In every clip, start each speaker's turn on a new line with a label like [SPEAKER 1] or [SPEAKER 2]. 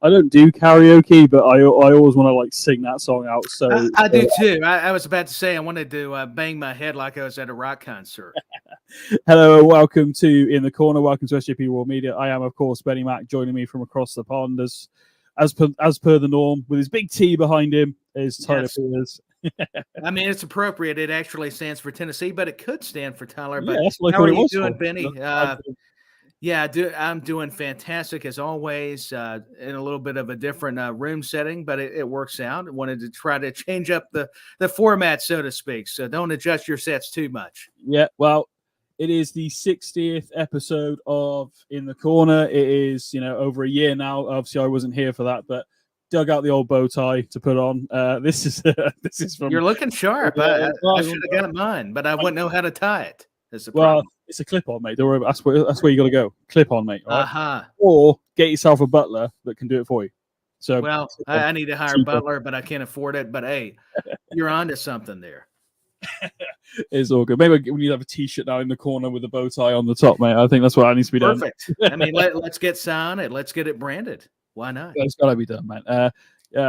[SPEAKER 1] I don't do karaoke, but I always want to like sing that song out. So
[SPEAKER 2] I do too. I was about to say I wanted to bang my head like I was at a rock concert.
[SPEAKER 1] Hello and welcome to In the Corner. Welcome to SJP World Media. I am, of course, BenNny Mac. Joining me from across the pond, as per the norm, with his big T behind him, is Tyler Peters.
[SPEAKER 2] I mean, it's appropriate. It actually stands for Tennessee, but it could stand for Tyler. But
[SPEAKER 1] that's what
[SPEAKER 2] how
[SPEAKER 1] I
[SPEAKER 2] are
[SPEAKER 1] thought it
[SPEAKER 2] you
[SPEAKER 1] was
[SPEAKER 2] doing,
[SPEAKER 1] for.
[SPEAKER 2] BenNny? Yeah, I'm doing fantastic as always. In a little bit of a different room setting, but it works out. I wanted to try to change up the format, so to speak. So don't adjust your sets too much.
[SPEAKER 1] Yeah, well, it is the 60th episode of In the Corner. It is, over a year now. Obviously, I wasn't here for that, but dug out the old bow tie to put on. This is from.
[SPEAKER 2] You're looking sharp. I should have got mine, but I wouldn't know how to tie it.
[SPEAKER 1] Well, it's a clip-on, mate. Don't worry about it. That's where you got to go. Clip-on, mate. Right?
[SPEAKER 2] Uh-huh.
[SPEAKER 1] Or get yourself a butler that can do it for you. So,
[SPEAKER 2] well, I need to hire a butler, but I can't afford it. But hey, you're onto something there.
[SPEAKER 1] It's all good. Maybe we need to have a T-shirt now in the corner with a bow tie on the top, mate. I think that's what needs to be done.
[SPEAKER 2] Perfect. I mean, let's get signed it. Let's get it branded. Why not?
[SPEAKER 1] It's got to be done, man.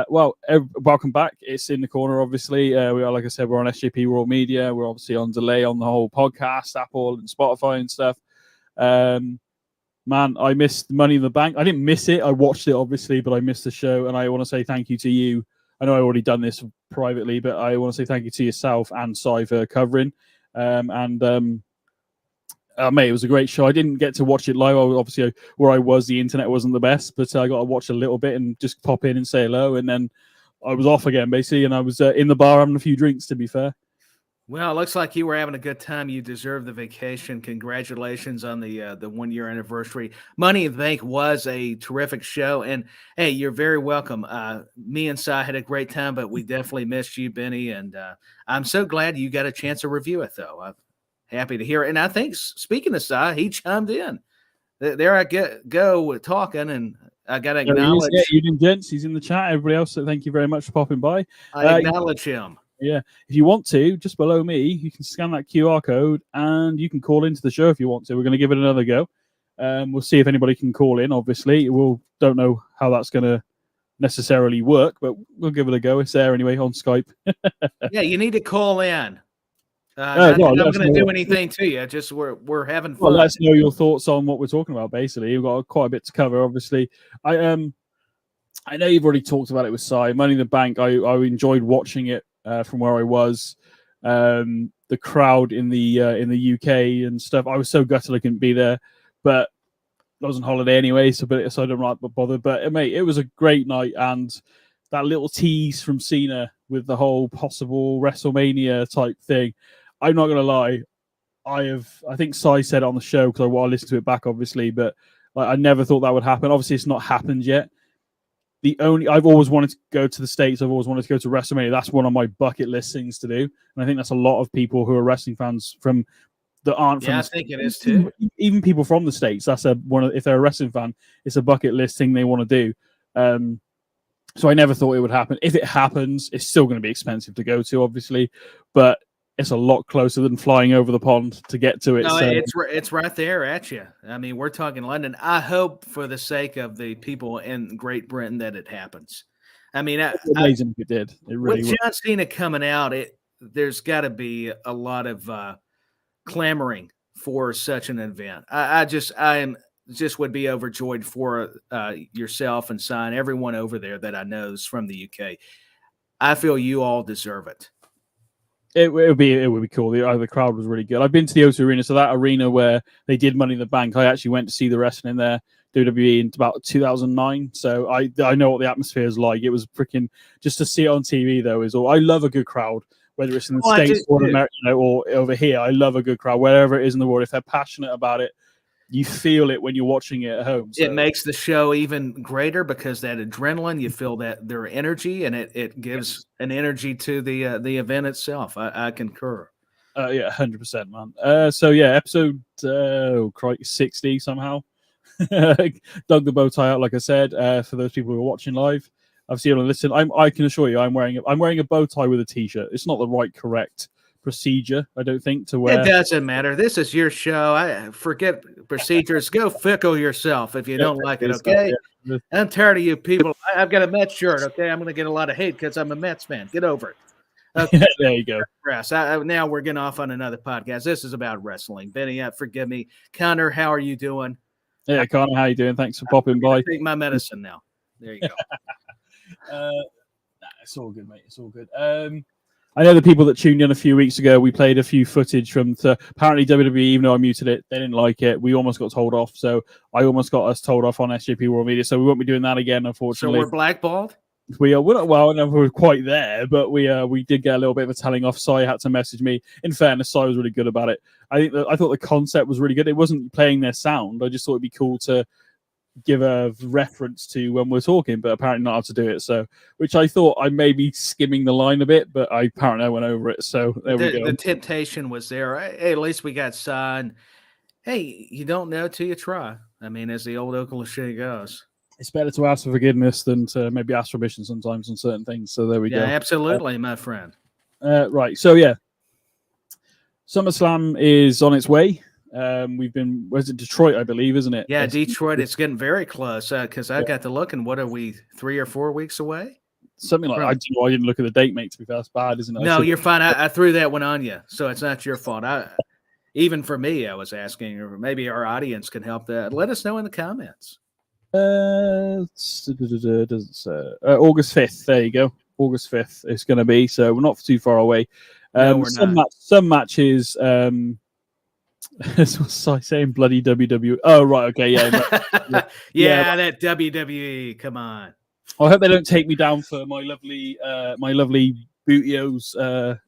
[SPEAKER 1] Well, welcome back. It's In the Corner, obviously. We are, like I said, we're on SJP World Media. We're obviously on delay on the whole podcast, Apple and Spotify and stuff. Man, I missed Money in the Bank. I didn't miss it. I watched it, obviously, but I missed the show. And I want to say thank you to you. I know I've already done this privately, but I want to say thank you to yourself and Cy for covering. Mate, it was a great show. I didn't get to watch it live. Obviously, where I was, the internet wasn't the best, but I got to watch a little bit and just pop in and say hello. And then I was off again, basically, and I was in the bar having a few drinks, to be fair.
[SPEAKER 2] Well, it looks like you were having a good time. You deserve the vacation. Congratulations on the 1 year anniversary. Money in the Bank was a terrific show, and hey, you're very welcome. Me and Cy had a great time, but we definitely missed you, BenNny, and I'm so glad you got a chance to review it, though. I'm happy to hear it. And I think, speaking of Cy, he chimed in. There I go talking, and I got to acknowledge.
[SPEAKER 1] Yeah, Evening, gents. He's in the chat. Everybody else, so thank you very much for popping by.
[SPEAKER 2] I acknowledge him.
[SPEAKER 1] Yeah, if you want to, just below me, you can scan that QR code and you can call into the show if you want to. We're going to give it another go. We'll see if anybody can call in, obviously. Don't know how that's going to necessarily work, but we'll give it a go. It's there anyway on Skype.
[SPEAKER 2] Yeah, you need to call in. I'm not going to do anything to you. Just we're having fun.
[SPEAKER 1] Well, let us know your thoughts on what we're talking about, basically. We've got quite a bit to cover, obviously. I know you've already talked about it with Cy. Money in the Bank, I enjoyed watching it. From where I was, the crowd in the UK and stuff. I was so gutted I couldn't be there, but I was on holiday anyway, so I don't like bother. But mate, it was a great night, and that little tease from Cena with the whole possible WrestleMania type thing. I'm not gonna lie, I think Cy said it on the show because I listened to it back, obviously, but I never thought that would happen. Obviously, it's not happened yet. I've always wanted to go to the States. I've always wanted to go to WrestleMania. That's one of my bucket list things to do. And I think that's a lot of people who are wrestling fans that aren't from.
[SPEAKER 2] Yeah, I think it is too.
[SPEAKER 1] Even people from the States. That's if they're a wrestling fan, it's a bucket list thing they want to do. So I never thought it would happen. If it happens, it's still going to be expensive to go to, obviously, but it's a lot closer than flying over the pond to get to it.
[SPEAKER 2] No, it's right there at you. I mean, we're talking London. I hope for the sake of the people in Great Britain that it happens. I mean, it's
[SPEAKER 1] amazing if it did. It really
[SPEAKER 2] with John Cena coming out, there's got to be a lot of clamoring for such an event. I just would be overjoyed for yourself and Cy and everyone over there that I know is from the UK. I feel you all deserve it.
[SPEAKER 1] It would be cool. The crowd was really good. I've been to the O2 Arena, so that arena where they did Money in the Bank, I actually went to see the wrestling there, WWE, in about 2009. So I know what the atmosphere is like. It was freaking, just to see it on TV though is all. I love a good crowd, whether it's in the States or America, or over here. I love a good crowd, wherever it is in the world. If they're passionate about it, you feel it when you're watching it at home. So.
[SPEAKER 2] It makes the show even greater because that adrenaline, you feel that their energy, and it gives an energy to the event itself. I concur.
[SPEAKER 1] Yeah, 100%, man. So yeah, episode 60 somehow. Dug the bow tie out, like I said. For those people who are watching live, I've seen it on listen. I can assure you, I'm wearing a bow tie with a t-shirt. It's not the correct procedure. I don't think to
[SPEAKER 2] It
[SPEAKER 1] where
[SPEAKER 2] doesn't matter. This is your show. I forget procedures. Go fickle yourself if you don't like it. Okay. I'm tired of you people. I've got a Mets shirt. Okay. I'm going to get a lot of hate because I'm a Mets fan. Get over it. Okay.
[SPEAKER 1] There you go.
[SPEAKER 2] Now we're getting off on another podcast. This is about wrestling. BenNny, forgive me. Connor, how are you doing?
[SPEAKER 1] Yeah, Connor, how you doing? Thanks for popping by.
[SPEAKER 2] Take my medicine now. There you go.
[SPEAKER 1] It's all good, mate. It's all good. I know the people that tuned in a few weeks ago, we played a few footage from apparently WWE, even though I muted it, they didn't like it. We almost got told off. So I almost got us told off on SJP World Media. So we won't be doing that again, unfortunately.
[SPEAKER 2] So we're blackballed?
[SPEAKER 1] We're not, well, no, we're quite there, but we did get a little bit of a telling off. Sai had to message me. In fairness, Sai was really good about it. I thought the concept was really good. It wasn't playing their sound. I just thought it'd be cool to give a reference to when we're talking, but apparently not how to do it. So, which I thought I may be skimming the line a bit, but I apparently went over it. So there we go.
[SPEAKER 2] The temptation was there. Hey, at least we got signed. Hey, you don't know till you try. I mean, as the old Oakland cliche goes.
[SPEAKER 1] It's better to ask for forgiveness than to maybe ask permission sometimes on certain things. So there we go.
[SPEAKER 2] Yeah, absolutely, my friend.
[SPEAKER 1] Right. So yeah, SummerSlam is on its way. We've been, where's it? Detroit, I believe, isn't it?
[SPEAKER 2] Yeah, Detroit. It's getting very close because I got to look, and what are we, 3 or 4 weeks away?
[SPEAKER 1] Something like I didn't look at the date, mate. To be fair, that's bad, isn't it?
[SPEAKER 2] No, you're fine. I threw that one on you, so it's not your fault. Even for me, I was asking, or maybe our audience can help that. Let us know in the comments.
[SPEAKER 1] August 5th. There you go. August 5th. It's going to be. So we're not too far away.
[SPEAKER 2] No, we're not.
[SPEAKER 1] Some matches. What's I saying? Bloody WWE. Oh, right. Okay. Yeah.
[SPEAKER 2] yeah, that WWE. Come on.
[SPEAKER 1] I hope they don't take me down for my lovely Bootios.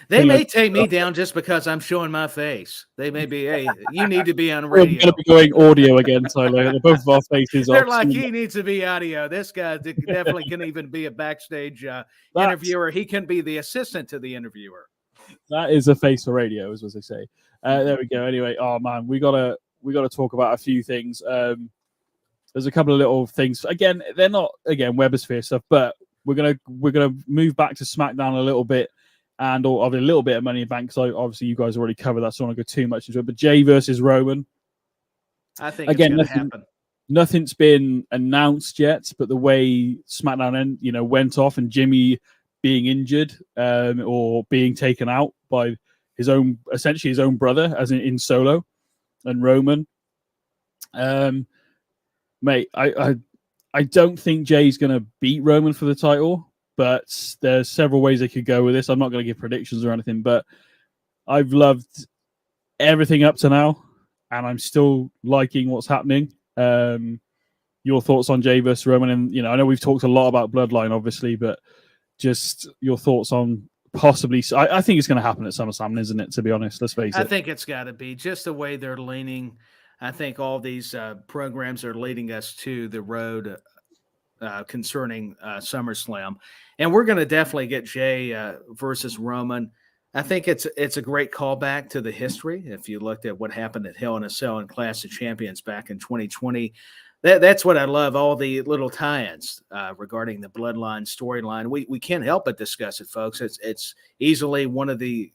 [SPEAKER 2] They may take me down just because I'm showing my face. They may be, hey, you need to be on radio.
[SPEAKER 1] We're going to be going audio again, Tyler. Both of our faces
[SPEAKER 2] They're like, he needs to be audio. This guy definitely can even be a backstage interviewer. He can be the assistant to the interviewer.
[SPEAKER 1] That is a face for radio, as they say. There we go. Anyway, oh man, we gotta talk about a few things. There's a couple of little things. Again, they're not Webosphere stuff, but we're gonna move back to SmackDown a little bit. And or a little bit of Money in the Bank, because obviously you guys already covered that, so I don't want to go too much into it. But Jay versus Roman.
[SPEAKER 2] I think again, it's going to happen.
[SPEAKER 1] Nothing's been announced yet, but the way SmackDown went off and Jimmy being injured or being taken out by essentially his own brother, as in Solo and Roman. Mate, I don't think Jay's going to beat Roman for the title. But there's several ways they could go with this. I'm not going to give predictions or anything, but I've loved everything up to now, and I'm still liking what's happening. Your thoughts on Jay versus Roman? And I know we've talked a lot about Bloodline, obviously, but just your thoughts on possibly. I think it's going to happen at SummerSlam, isn't it? To be honest, let's face it.
[SPEAKER 2] I think it's got to be just the way they're leaning. I think all these programs are leading us to the road. Concerning SummerSlam, and we're going to definitely get Jay versus Roman. I think it's a great callback to the history. If you looked at what happened at Hell in a Cell and Clash of Champions back in 2020, that's what I love. All the little tie-ins regarding the Bloodline storyline. We can't help but discuss it, folks. It's easily one of the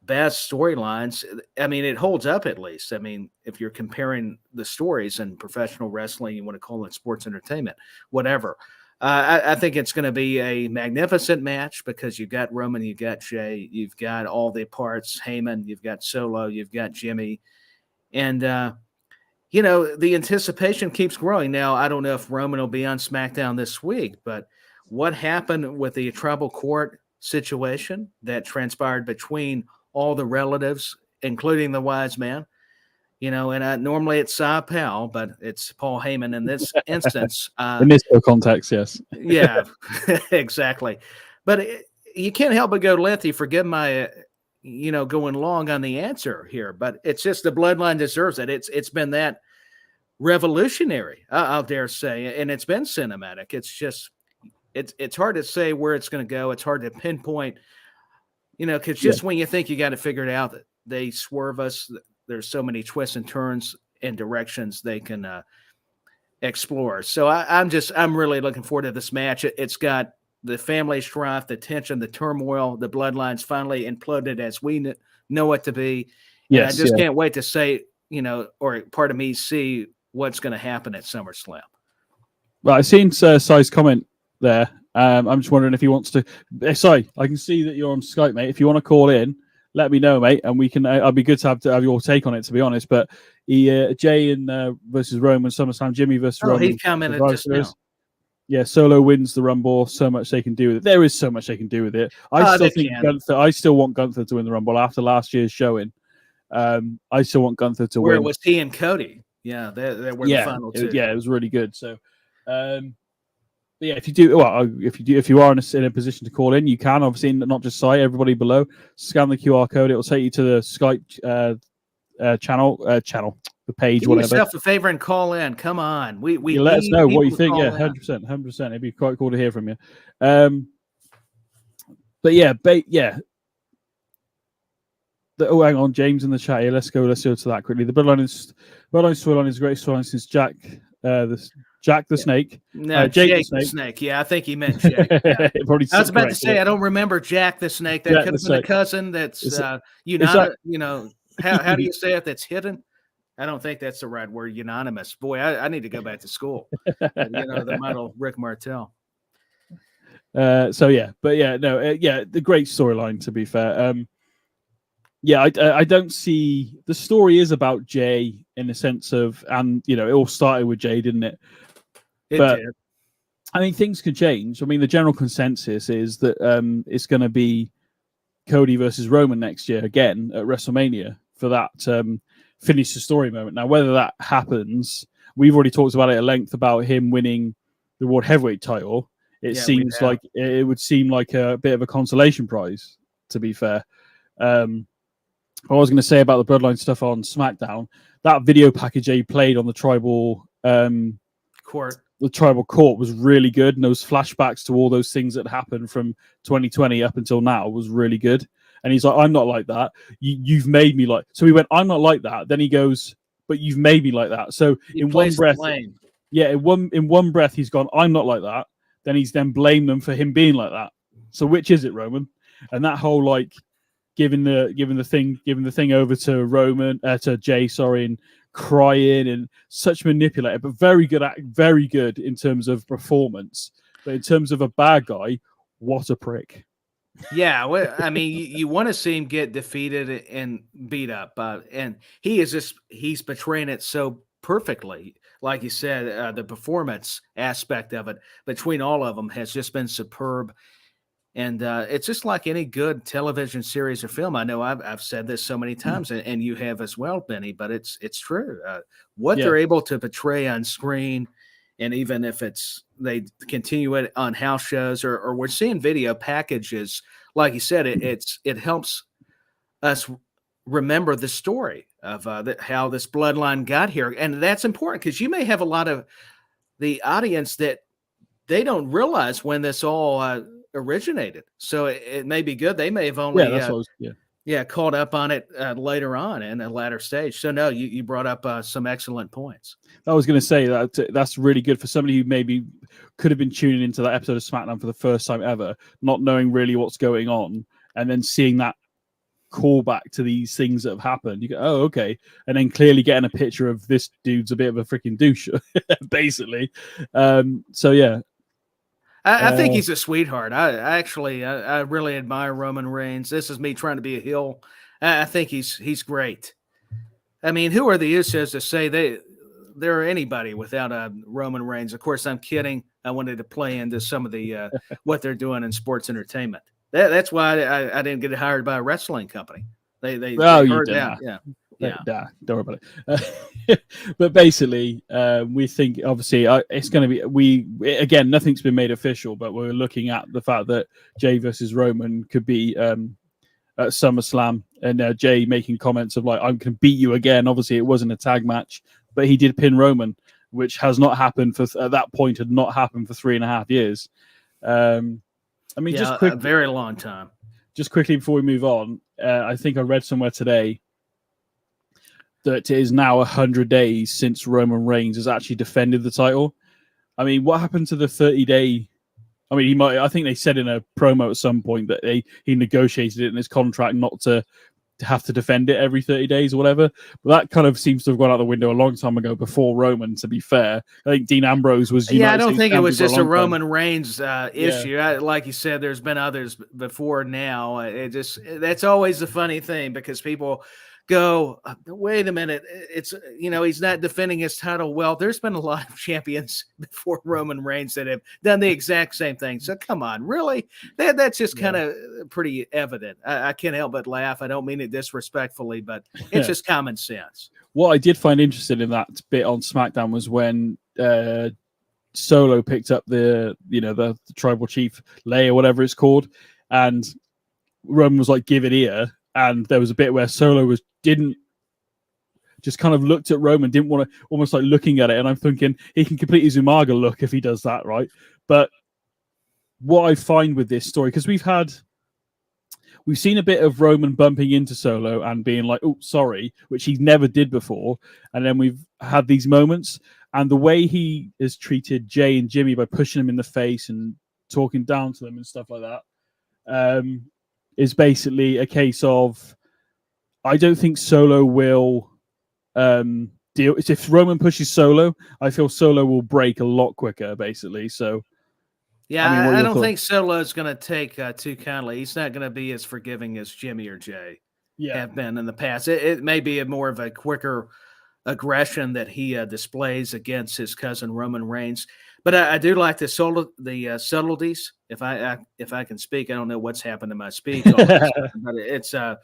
[SPEAKER 2] best storylines. I mean, it holds up at least. I mean, if you're comparing the stories in professional wrestling, you want to call it sports entertainment, whatever. I think it's going to be a magnificent match because you've got Roman, you've got Jay, you've got all the parts, Heyman, you've got Solo, you've got Jimmy. And, the anticipation keeps growing. Now, I don't know if Roman will be on SmackDown this week, but what happened with the tribal court situation that transpired between all the relatives, including the wise man, and normally it's Cy Powell, but it's Paul Heyman in this instance.
[SPEAKER 1] In this context, yes.
[SPEAKER 2] Yeah, exactly. But you can't help but go lengthy. Forgive my, going long on the answer here, but it's just the Bloodline deserves it. It's been that revolutionary, I'll dare say, and it's been cinematic. It's just, it's hard to say where it's going to go. It's hard to pinpoint. Because just when you think you got it figured out, they swerve us. There's so many twists and turns and directions they can explore. So I'm really looking forward to this match. It's got the family strife, the tension, the turmoil, the bloodlines finally imploded as we know it to be. And I just can't wait to say, or part of me see what's going to happen at SummerSlam.
[SPEAKER 1] Well, I've seen Sai's comment there. I'm just wondering if he wants to. Sai, I can see that you're on Skype, mate. If you want to call in, let me know, mate, and we can. I'd be good to have your take on it, to be honest. But Jay versus Roman SummerSlam, Jimmy versus Roman.
[SPEAKER 2] He commented just now.
[SPEAKER 1] Yeah, Solo wins the Rumble. So much they can do with it. There is so much they can do with it. I still want Gunther to win the Rumble after last year's showing. I still want Gunther to win.
[SPEAKER 2] Where it was he and Cody. Yeah, they were the final two.
[SPEAKER 1] It was really good. So, but yeah, if you are in a position to call in, you can. Obviously, not just Sai, everybody below. Scan the QR code. It will take you to the Skype channel, the page, whatever.
[SPEAKER 2] Do yourself a favor and call in. Come on, we
[SPEAKER 1] let us know what you think. Yeah, 100%. It'd be quite cool to hear from you. But yeah, oh, hang on, James in the chat here. Let's go to that quickly. The Bloodline storyline is a great storyline since Jack the Snake.
[SPEAKER 2] No, Jake the Snake. Yeah, I think he meant Jake. Yeah. I was about to say, I don't remember Jack the Snake. That could have been a cousin that's how do you say it? That's hidden. I don't think that's the right word. Unanimous. Boy, I need to go back to school. The model Rick Martel.
[SPEAKER 1] The great storyline, to be fair. I don't see the story is about Jay in the sense of, and it all started with Jay, didn't it?
[SPEAKER 2] It did.
[SPEAKER 1] I mean, things could change. I mean, the general consensus is that it's going to be Cody versus Roman next year again at WrestleMania for that finish the story moment. Now, whether that happens, we've already talked about it at length about him winning the World Heavyweight title. It would seem like a bit of a consolation prize, to be fair. I was going to say about the Bloodline stuff on SmackDown, that video package they played on the tribal
[SPEAKER 2] court.
[SPEAKER 1] The tribal court was really good, and those flashbacks to all those things that happened from 2020 up until now was really good. And he's like, "I'm not like that. You've made me like." So he went, "I'm not like that." Then he goes, "But you've made me like that." So in one breath, in one breath, he's gone, "I'm not like that." Then he's blamed them for him being like that. So which is it, Roman? And that whole giving the thing over to Roman to Jay, and crying and such manipulator, but very good in terms of performance. But in terms of a bad guy, what a prick.
[SPEAKER 2] Yeah, well, I mean, you want to see him get defeated and beat up, and he's portraying it so perfectly. Like you said, the performance aspect of it between all of them has just been superb. And it's just like any good television series or film. I know I've said this so many times, and you have as well, Benny, but it's true. They're able to portray on screen, and even if they continue it on house shows or we're seeing video packages, like you said, it helps us remember the story of how this bloodline got here. And that's important because you may have a lot of the audience that they don't realize when this all originated. So it may be good. They may have only caught up on it later on in a latter stage. So no, you brought up some excellent points.
[SPEAKER 1] I was going to say that's really good for somebody who maybe could have been tuning into that episode of SmackDown for the first time ever, not knowing really what's going on, and then seeing that callback to these things that have happened. You go, oh, okay. And then clearly getting a picture of this dude's a bit of a freaking douche, basically.
[SPEAKER 2] I think he's a sweetheart. I really admire Roman Reigns. This is me trying to be a heel. I think he's great. I mean, who are the Usos to say they're anybody without Roman Reigns? Of course, I'm kidding. I wanted to play into some of the what they're doing in sports entertainment. That's why I didn't get hired by a wrestling company. They heard that. Yeah.
[SPEAKER 1] Don't worry about it. But basically, we think obviously it's going to be again, nothing's been made official, but we're looking at the fact that Jay versus Roman could be at SummerSlam, and Jay making comments of like, "I'm going to beat you again." Obviously, it wasn't a tag match, but he did pin Roman, which has not happened at that point had not happened for 3.5 years. Just quick,
[SPEAKER 2] a very long time.
[SPEAKER 1] Just quickly before we move on, I think I read somewhere today that it is now 100 days since Roman Reigns has actually defended the title. I mean, what happened to the 30-day I mean, he might. I think they said in a promo at some point that he negotiated it in his contract not to have to defend it every 30 days or whatever. But that kind of seems to have gone out the window a long time ago before Roman, to be fair. I think Dean Ambrose was
[SPEAKER 2] Yeah, I
[SPEAKER 1] United
[SPEAKER 2] don't
[SPEAKER 1] States
[SPEAKER 2] think it
[SPEAKER 1] champion
[SPEAKER 2] was
[SPEAKER 1] for a
[SPEAKER 2] just a
[SPEAKER 1] long time.
[SPEAKER 2] Roman Reigns issue. Like you said, there's been others before now. That's always the funny thing because people go, wait a minute, it's he's not defending his title. Well, there's been a lot of champions before Roman Reigns that have done the exact same thing. So come on, really? That's just kind of pretty evident. I can't help but laugh. I don't mean it disrespectfully, but it's just common sense.
[SPEAKER 1] What I did find interesting in that bit on SmackDown was when Solo picked up the tribal chief lei or whatever it's called, and Roman was like, "Give it here." And there was a bit where Solo didn't just kind of looked at Roman, didn't want to, almost like looking at it. And I'm thinking he can complete his Umaga look if he does that, right? But what I find with this story, because we've seen a bit of Roman bumping into Solo and being like, "Oh, sorry," which he never did before. And then we've had these moments, and the way he has treated Jay and Jimmy by pushing them in the face and talking down to them and stuff like that, is basically a case of, I don't think Solo will deal. If Roman pushes Solo, I feel Solo will break a lot quicker, basically. So,
[SPEAKER 2] yeah, I don't think Solo's going to take too kindly. He's not going to be as forgiving as Jimmy or Jay have been in the past. It may be more of a quicker aggression that he displays against his cousin Roman Reigns. But I do like the subtleties. If I can speak, I don't know what's happened to my speech, all of a sudden, but it's I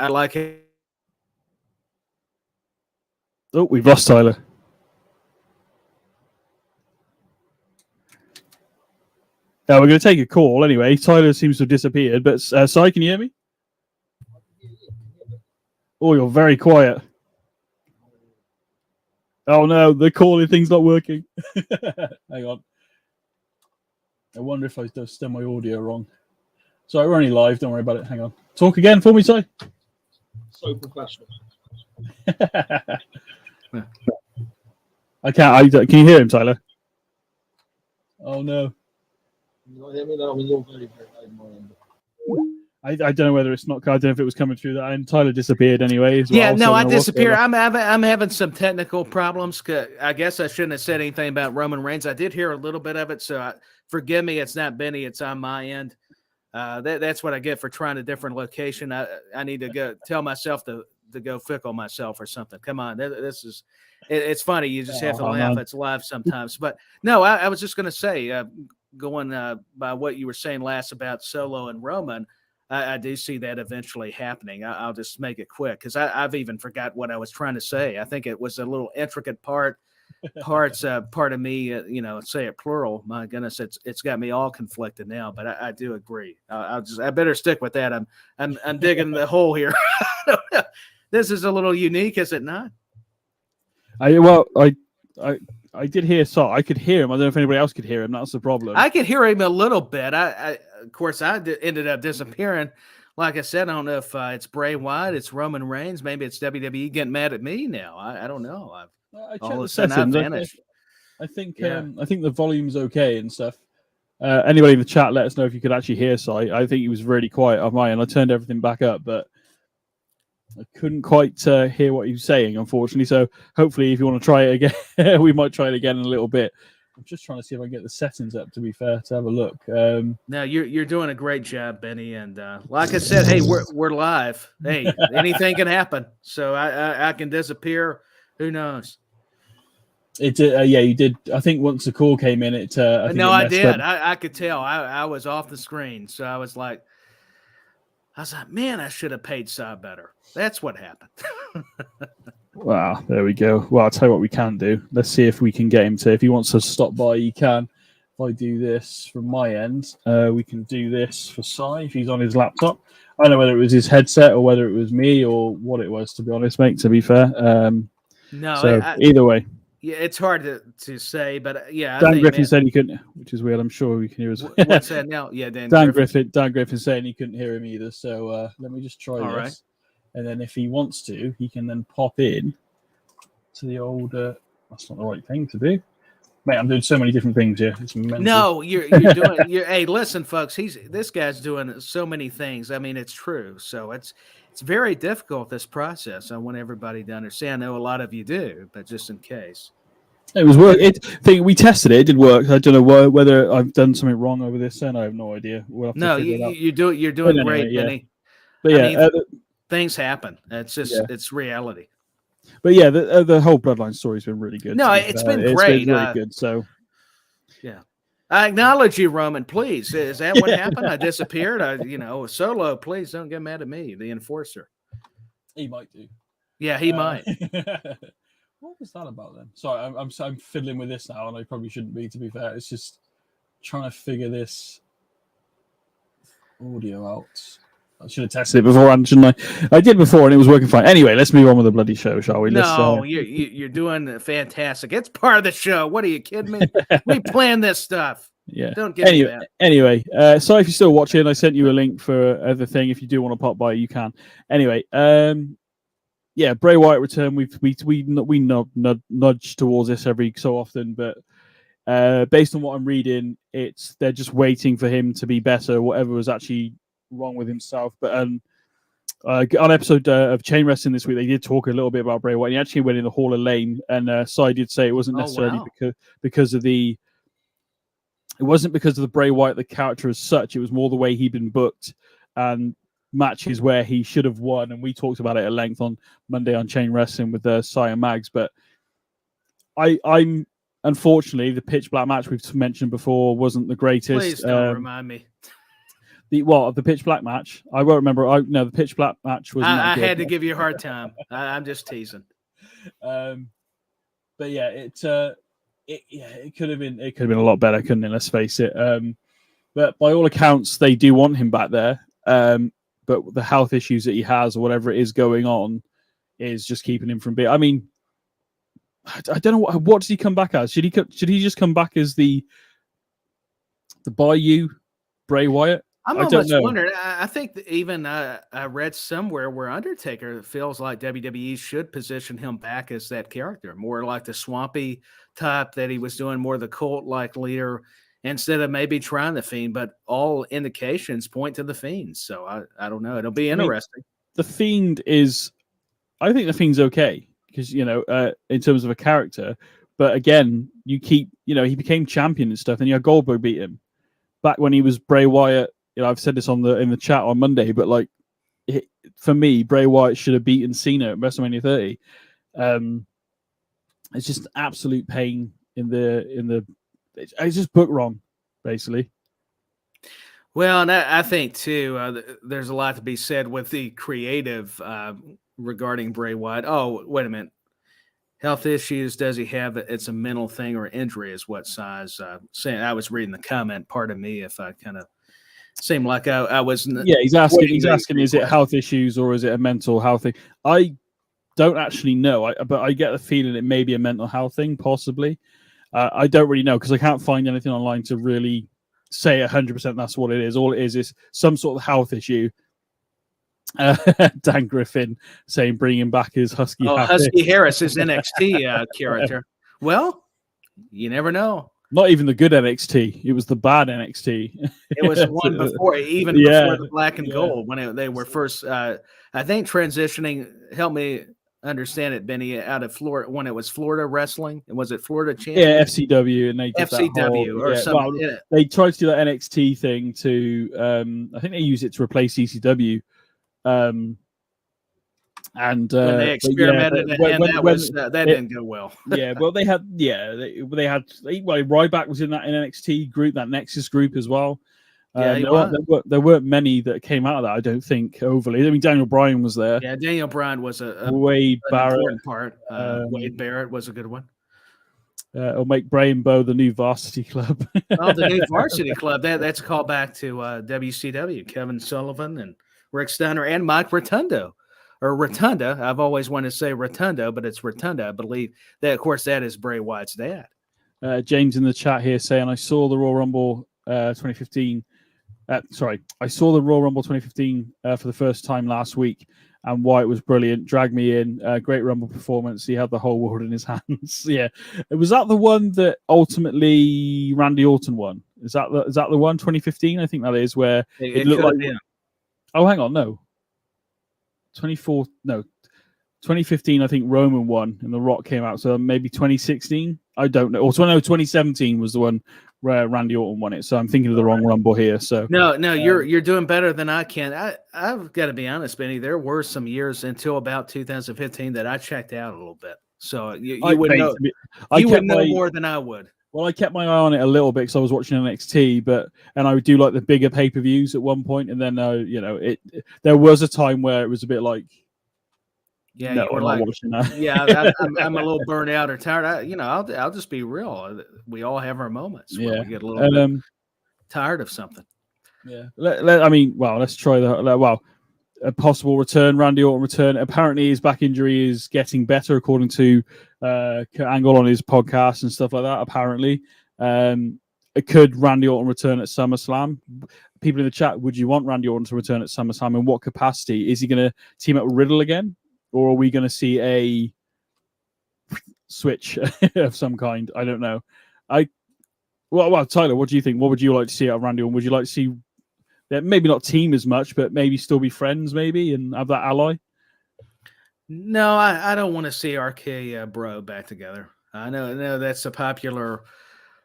[SPEAKER 2] like it.
[SPEAKER 1] Oh, we've lost Tyler. We're going to take a call anyway. Tyler seems to have disappeared, but Sai, can you hear me? Oh, you're very quiet. Oh no, the calling thing's not working. Hang on. I wonder if I just done my audio wrong. Sorry, we're only live. Don't worry about it. Hang on. Talk again for me, Si.
[SPEAKER 3] So professional.
[SPEAKER 1] I can't. Can you hear him, Tyler? Oh no.
[SPEAKER 3] You hear me now? You're very, very loud.
[SPEAKER 1] I don't know whether it's not. I don't know if it was coming through that. And Tyler disappeared anyway.
[SPEAKER 2] Yeah, no, I disappeared. I'm having some technical problems. I guess I shouldn't have said anything about Roman Reigns. I did hear a little bit of it, so forgive me. It's not BenNny. It's on my end. That's what I get for trying a different location. I need to go tell myself to go fickle myself or something. Come on, this is. It's funny. You just have to laugh. Man. It's live sometimes. But no, I was just going to say, going by what you were saying last about Solo and Roman. I do see that eventually happening. I'll just make it quick because I've even forgot what I was trying to say. I think it was a little intricate part of me, say it plural. My goodness, it's got me all conflicted now. But I do agree. I better stick with that. I'm digging the hole here. This is a little unique, is it not?
[SPEAKER 1] I did hear I could hear him. I don't know if anybody else could hear him. That's the problem.
[SPEAKER 2] I could hear him a little bit. Of course, ended up disappearing. Like I said, I don't know if it's Bray Wyatt, it's Roman Reigns, maybe it's WWE getting mad at me now. I don't know. All of a sudden, I vanished.
[SPEAKER 1] I think the volume's okay and stuff. Anybody in the chat, let us know if you could actually hear Si. I think he was really quiet on mine. I turned everything back up, but I couldn't quite hear what he was saying, unfortunately. So hopefully, if you want to try it again, we might try it again in a little bit. I'm just trying to see if I can get the settings up, to be fair, to have a look.
[SPEAKER 2] No, you're doing a great job, BenNny. And like I said, hey, we're live. Hey, anything can happen. So I can disappear. Who knows?
[SPEAKER 1] You did. I think once the call came in, I
[SPEAKER 2] did. I could tell. I was off the screen. So I was like, man, I should have paid Si better. That's what happened.
[SPEAKER 1] Wow, there we go. Well, I'll tell you what we can do. Let's see if we can get him to, if he wants to stop by, he can. If I do this from my end, we can do this for Si if he's on his laptop. I don't know whether it was his headset or whether it was me or what it was, to be honest, mate, to be fair. Either way.
[SPEAKER 2] Yeah, it's hard to say, but yeah.
[SPEAKER 1] Dan Griffin said he couldn't, which is weird. I'm sure we can hear us.
[SPEAKER 2] What's that now? Yeah, Dan
[SPEAKER 1] Griffin saying he couldn't hear him either. So let me just try this. Right. And then if he wants to, he can then pop in to the old... that's not the right thing to do. Mate, I'm doing so many different things here. It's mental.
[SPEAKER 2] No, you're doing. Hey, listen, folks. This guy's doing so many things. I mean, it's true. So it's very difficult, this process. I want everybody to understand. I know a lot of you do, but just in case.
[SPEAKER 1] It was work. We tested it. It did work. I don't know whether I've done something wrong over this. Then I have no idea. We'll have to
[SPEAKER 2] No,
[SPEAKER 1] figure it out.
[SPEAKER 2] you're doing
[SPEAKER 1] But
[SPEAKER 2] great,
[SPEAKER 1] anyway, yeah.
[SPEAKER 2] BenNny.
[SPEAKER 1] But yeah,
[SPEAKER 2] Things happen. It's just it's reality.
[SPEAKER 1] But yeah, the whole Bloodline story's been really good.
[SPEAKER 2] No, it's been great.
[SPEAKER 1] It's been really good. So
[SPEAKER 2] yeah, I acknowledge you, Roman. Please, is that what happened? I disappeared. Solo. Please don't get mad at me, the enforcer.
[SPEAKER 1] He might do.
[SPEAKER 2] Yeah, he might.
[SPEAKER 1] What was that about then? Sorry, I'm fiddling with this now, and I probably shouldn't be. To be fair, it's just trying to figure this audio out. I should have tested it beforehand, shouldn't I? I did before, and it was working fine. Anyway, let's move on with the bloody show, shall we?
[SPEAKER 2] You're doing fantastic. It's part of the show. What are you kidding me? We plan this stuff.
[SPEAKER 1] Yeah.
[SPEAKER 2] Don't get me that.
[SPEAKER 1] Anyway, sorry if you're still watching. I sent you a link for everything. If you do want to pop by, you can. Anyway, yeah, Bray Wyatt return. We nudge towards this every so often, but based on what I'm reading, they're just waiting for him to be better. Whatever was actually wrong with himself. But on episode of Chain Wrestling this week, they did talk a little bit about Bray Wyatt. He actually went in the Hall of Lame, and Sai did say it wasn't necessarily because of the. It wasn't because of the Bray Wyatt, the character as such. It was more the way he'd been booked and matches where he should have won. And we talked about it at length on Monday on Chain Wrestling with Sai and Mags. But I'm unfortunately, the pitch black match we've mentioned before wasn't the greatest.
[SPEAKER 2] Please don't remind me.
[SPEAKER 1] The pitch black match? I won't remember. The pitch black match was.
[SPEAKER 2] I had to give you a hard time. I'm just teasing.
[SPEAKER 1] But yeah, it could have been a lot better, couldn't it? Let's face it. But by all accounts, they do want him back there. But the health issues that he has, or whatever it is going on, is just keeping him from being. I mean, I don't know what does he come back as? Should he just come back as the Bayou Bray Wyatt?
[SPEAKER 2] I'm almost wondering. I think that even I read somewhere where Undertaker feels like WWE should position him back as that character, more like the swampy type that he was doing, more the cult-like leader, instead of maybe trying the Fiend. But all indications point to the Fiend. So I don't know. It'll be interesting.
[SPEAKER 1] The Fiend I think the Fiend's okay because in terms of a character. But again, he became champion and stuff, and Goldberg beat him back when he was Bray Wyatt. I've said this in the chat on Monday, but for me, Bray Wyatt should have beaten Cena at WrestleMania 30. It's just absolute pain it's just booked wrong, basically.
[SPEAKER 2] Well, and I think too, there's a lot to be said with the creative regarding Bray Wyatt. Oh, wait a minute. Health issues, does he have it? It's a mental thing or injury is what Sai's saying. I was reading the comment. Pardon me if I kind of seemed like I was.
[SPEAKER 1] Yeah, he's asking, is it health issues or is it a mental health thing? I don't actually know, but I get the feeling it may be a mental health thing, possibly. I don't really know because I can't find anything online to really say 100% that's what it is. All it is some sort of health issue. Dan Griffin saying bring him back as Husky.
[SPEAKER 2] Husky Harris is NXT character. Well, you never know.
[SPEAKER 1] Not even the good NXT. It was the bad NXT.
[SPEAKER 2] It was one before, before the black and gold when they were first. I think transitioning. Help me understand it, BenNny. Out of Florida when it was Florida wrestling. Was it Florida Champion?
[SPEAKER 1] Yeah, FCW, and they did
[SPEAKER 2] FCW or something.
[SPEAKER 1] Well, they tried to do that NXT thing to. I think they used it to replace ECW. And when
[SPEAKER 2] they experimented, that didn't go well.
[SPEAKER 1] Yeah, well, they had Ryback was in that NXT group, that Nexus group as well. There weren't many that came out of that. I don't think overly. I mean, Daniel Bryan was there.
[SPEAKER 2] Yeah, Daniel Bryan was a
[SPEAKER 1] Wade Barrett
[SPEAKER 2] part. Wade Barrett was a good one.
[SPEAKER 1] Or make Bray and Bo the new Varsity Club.
[SPEAKER 2] The new Varsity Club. That's a call back to WCW. Kevin Sullivan and Rick Steiner and Mike Rotundo. Or Rotunda. I've always wanted to say Rotundo, but it's Rotunda. I believe that, of course, that is Bray Wyatt's dad.
[SPEAKER 1] James in the chat here saying, I saw the Royal Rumble 2015. I saw the Royal Rumble 2015 for the first time last week. and Wyatt was brilliant. Dragged me in. Great Rumble performance. He had the whole world in his hands. Yeah, was that the one that ultimately Randy Orton won? Is that the one 2015? I think that is where it looked like.
[SPEAKER 2] Been.
[SPEAKER 1] Oh, hang on, no. 2015, I think Roman won and The Rock came out. So maybe 2016. I don't know. Or 2017 was the one where Randy Orton won it. So I'm thinking of the wrong Rumble here. So
[SPEAKER 2] no, you're doing better than I can. I've got to be honest, BenNy. There were some years until about 2015 that I checked out a little bit. So you would know. You would know more than I would.
[SPEAKER 1] Well, I kept my eye on it a little bit because I was watching NXT, and I would do like the bigger pay-per-views at one point, and then there was a time where it was a bit like.
[SPEAKER 2] Yeah,
[SPEAKER 1] no,
[SPEAKER 2] you were
[SPEAKER 1] I'm
[SPEAKER 2] like,
[SPEAKER 1] not watching that.
[SPEAKER 2] Yeah, I'm a little burnt out or tired. I'll just be real. We all have our moments where we get a little bit tired of something.
[SPEAKER 1] Yeah, let's try a possible return. Randy Orton return. Apparently, his back injury is getting better, according to Kurt Angle on his podcast and stuff like that. Apparently, could Randy Orton return at SummerSlam? People in the chat, would you want Randy Orton to return at SummerSlam? In what capacity? Is he going to team up with Riddle again? Or are we going to see a switch of some kind? I don't know. Well, Tyler, what do you think? What would you like to see out of Randy Orton? Would you like to see that maybe not team as much, but maybe still be friends, maybe, and have that ally?
[SPEAKER 2] No, I don't want to see RK Bro back together. I know that's a popular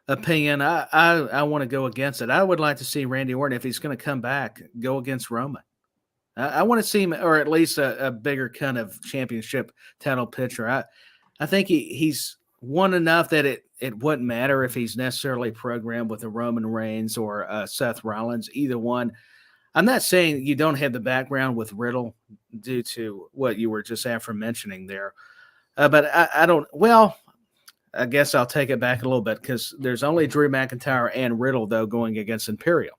[SPEAKER 2] opinion. I want to go against it. I would like to see Randy Orton, if he's going to come back, go against Roman. I want to see him, or at least a bigger kind of championship title picture. I think he's won enough that it wouldn't matter if he's necessarily programmed with a Roman Reigns or Seth Rollins, either one. I'm not saying you don't have the background with Riddle due to what you were just after mentioning there. But I don't – well, I guess I'll take it back a little bit because there's only Drew McIntyre and Riddle, though, going against Imperium.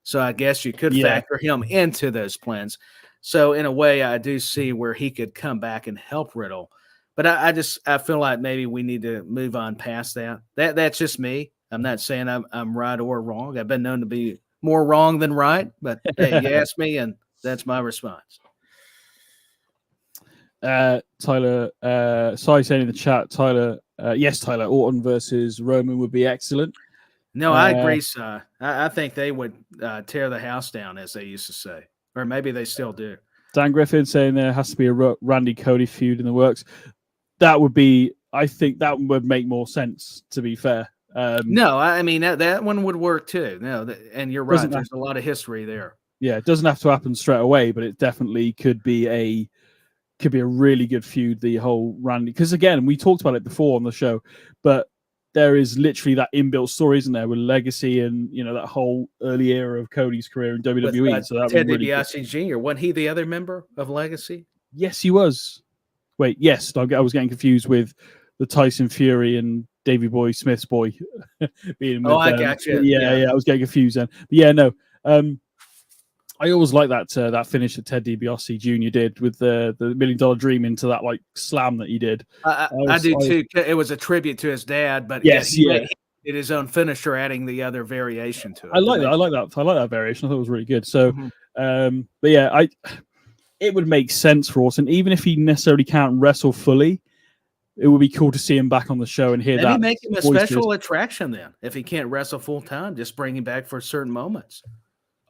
[SPEAKER 2] So I guess you could factor him into those plans. So in a way, I do see where he could come back and help Riddle. But I feel like maybe we need to move on past that. That's just me. I'm not saying I'm right or wrong. I've been known to be more wrong than right. But hey, you asked me, and that's my response.
[SPEAKER 1] Tyler, Sai saying in the chat, Tyler, yes, Tyler, Orton versus Roman would be excellent.
[SPEAKER 2] No, I agree, Si. I think they would tear the house down, as they used to say. Or maybe they still do. Dan
[SPEAKER 1] Griffin saying there has to be a Randy Cody feud in the works. That would be, I think that would make more sense, to be fair.
[SPEAKER 2] No, I mean, that one would work too. No, and you're right. There's a lot of history there.
[SPEAKER 1] Yeah, it doesn't have to happen straight away, but it definitely could be a really good feud, the whole Randy. Because again, we talked about it before on the show, but there is literally that inbuilt story, isn't there, with Legacy and that whole early era of Cody's career in WWE.
[SPEAKER 2] With,
[SPEAKER 1] so that
[SPEAKER 2] Ted
[SPEAKER 1] really
[SPEAKER 2] DiBiase Jr. Wasn't he the other member of Legacy?
[SPEAKER 1] Yes, he was. Wait, yes, I was getting confused with the Tyson Fury and Davey Boy Smith's boy being.
[SPEAKER 2] I got you.
[SPEAKER 1] Yeah, I was getting confused then. But yeah, no. I always like that finish that Ted DiBiase Jr. did with the $1 Million Dream into that like slam that he did.
[SPEAKER 2] I do too. It was a tribute to his dad, but
[SPEAKER 1] yes,
[SPEAKER 2] he did his own finisher, adding the other variation to it.
[SPEAKER 1] I like that variation. I thought it was really good. So, but yeah, it would make sense for Orton, even if he necessarily can't wrestle fully. It would be cool to see him back on the show and hear that.
[SPEAKER 2] Maybe make him a special attraction then. If he can't wrestle full time, just bring him back for certain moments.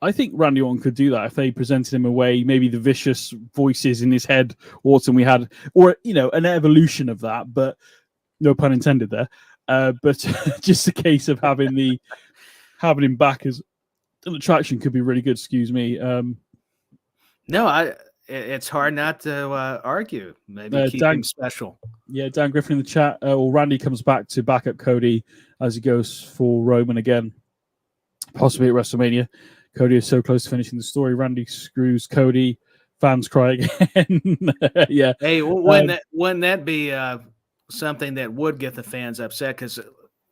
[SPEAKER 1] I think Randy Orton could do that if they presented him away, maybe the vicious voices in his head Orton we had, or an evolution of that, but no pun intended there. But just a case of having him back as an attraction could be really good. Excuse me.
[SPEAKER 2] No, it's hard not to argue. Maybe keep him special.
[SPEAKER 1] Yeah, Dan Griffin in the chat. Or Randy comes back to back up Cody as he goes for Roman again, possibly at WrestleMania. Cody is so close to finishing the story. Randy screws Cody. Fans cry again. Yeah.
[SPEAKER 2] Hey, wouldn't that be something that would get the fans upset? Because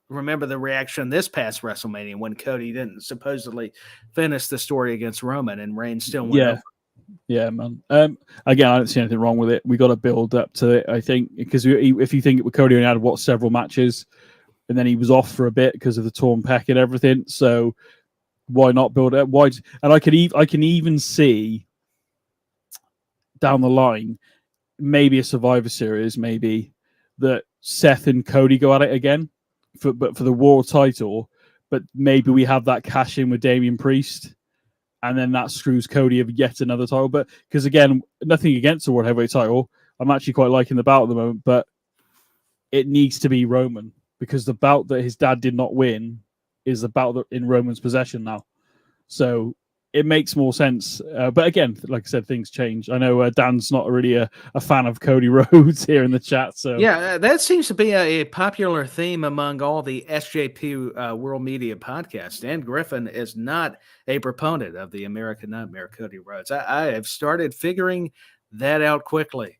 [SPEAKER 2] remember the reaction this past WrestleMania when Cody didn't supposedly finish the story against Roman and Reigns still went over.
[SPEAKER 1] Yeah, man. Again, I don't see anything wrong with it. We got to build up to it, I think, because if you think Cody only had several matches, and then he was off for a bit because of the torn pec and everything. So why not build it up? Why? And I can even see down the line, maybe a Survivor Series, maybe that Seth and Cody go at it again, but for the world title. But maybe we have that cash in with Damian Priest, and then that screws Cody of yet another title. But because again, nothing against the World Heavyweight title, I'm actually quite liking the bout at the moment, but it needs to be Roman, because the bout that his dad did not win is the bout that in Roman's possession now. So it makes more sense. But again, like I said, things change. I know Dan's not really a fan of Cody Rhodes here in the chat. So
[SPEAKER 2] yeah, that seems to be a popular theme among all the SJP World Media podcasts. Dan Griffin is not a proponent of the American Nightmare, Cody Rhodes. I have started figuring that out quickly.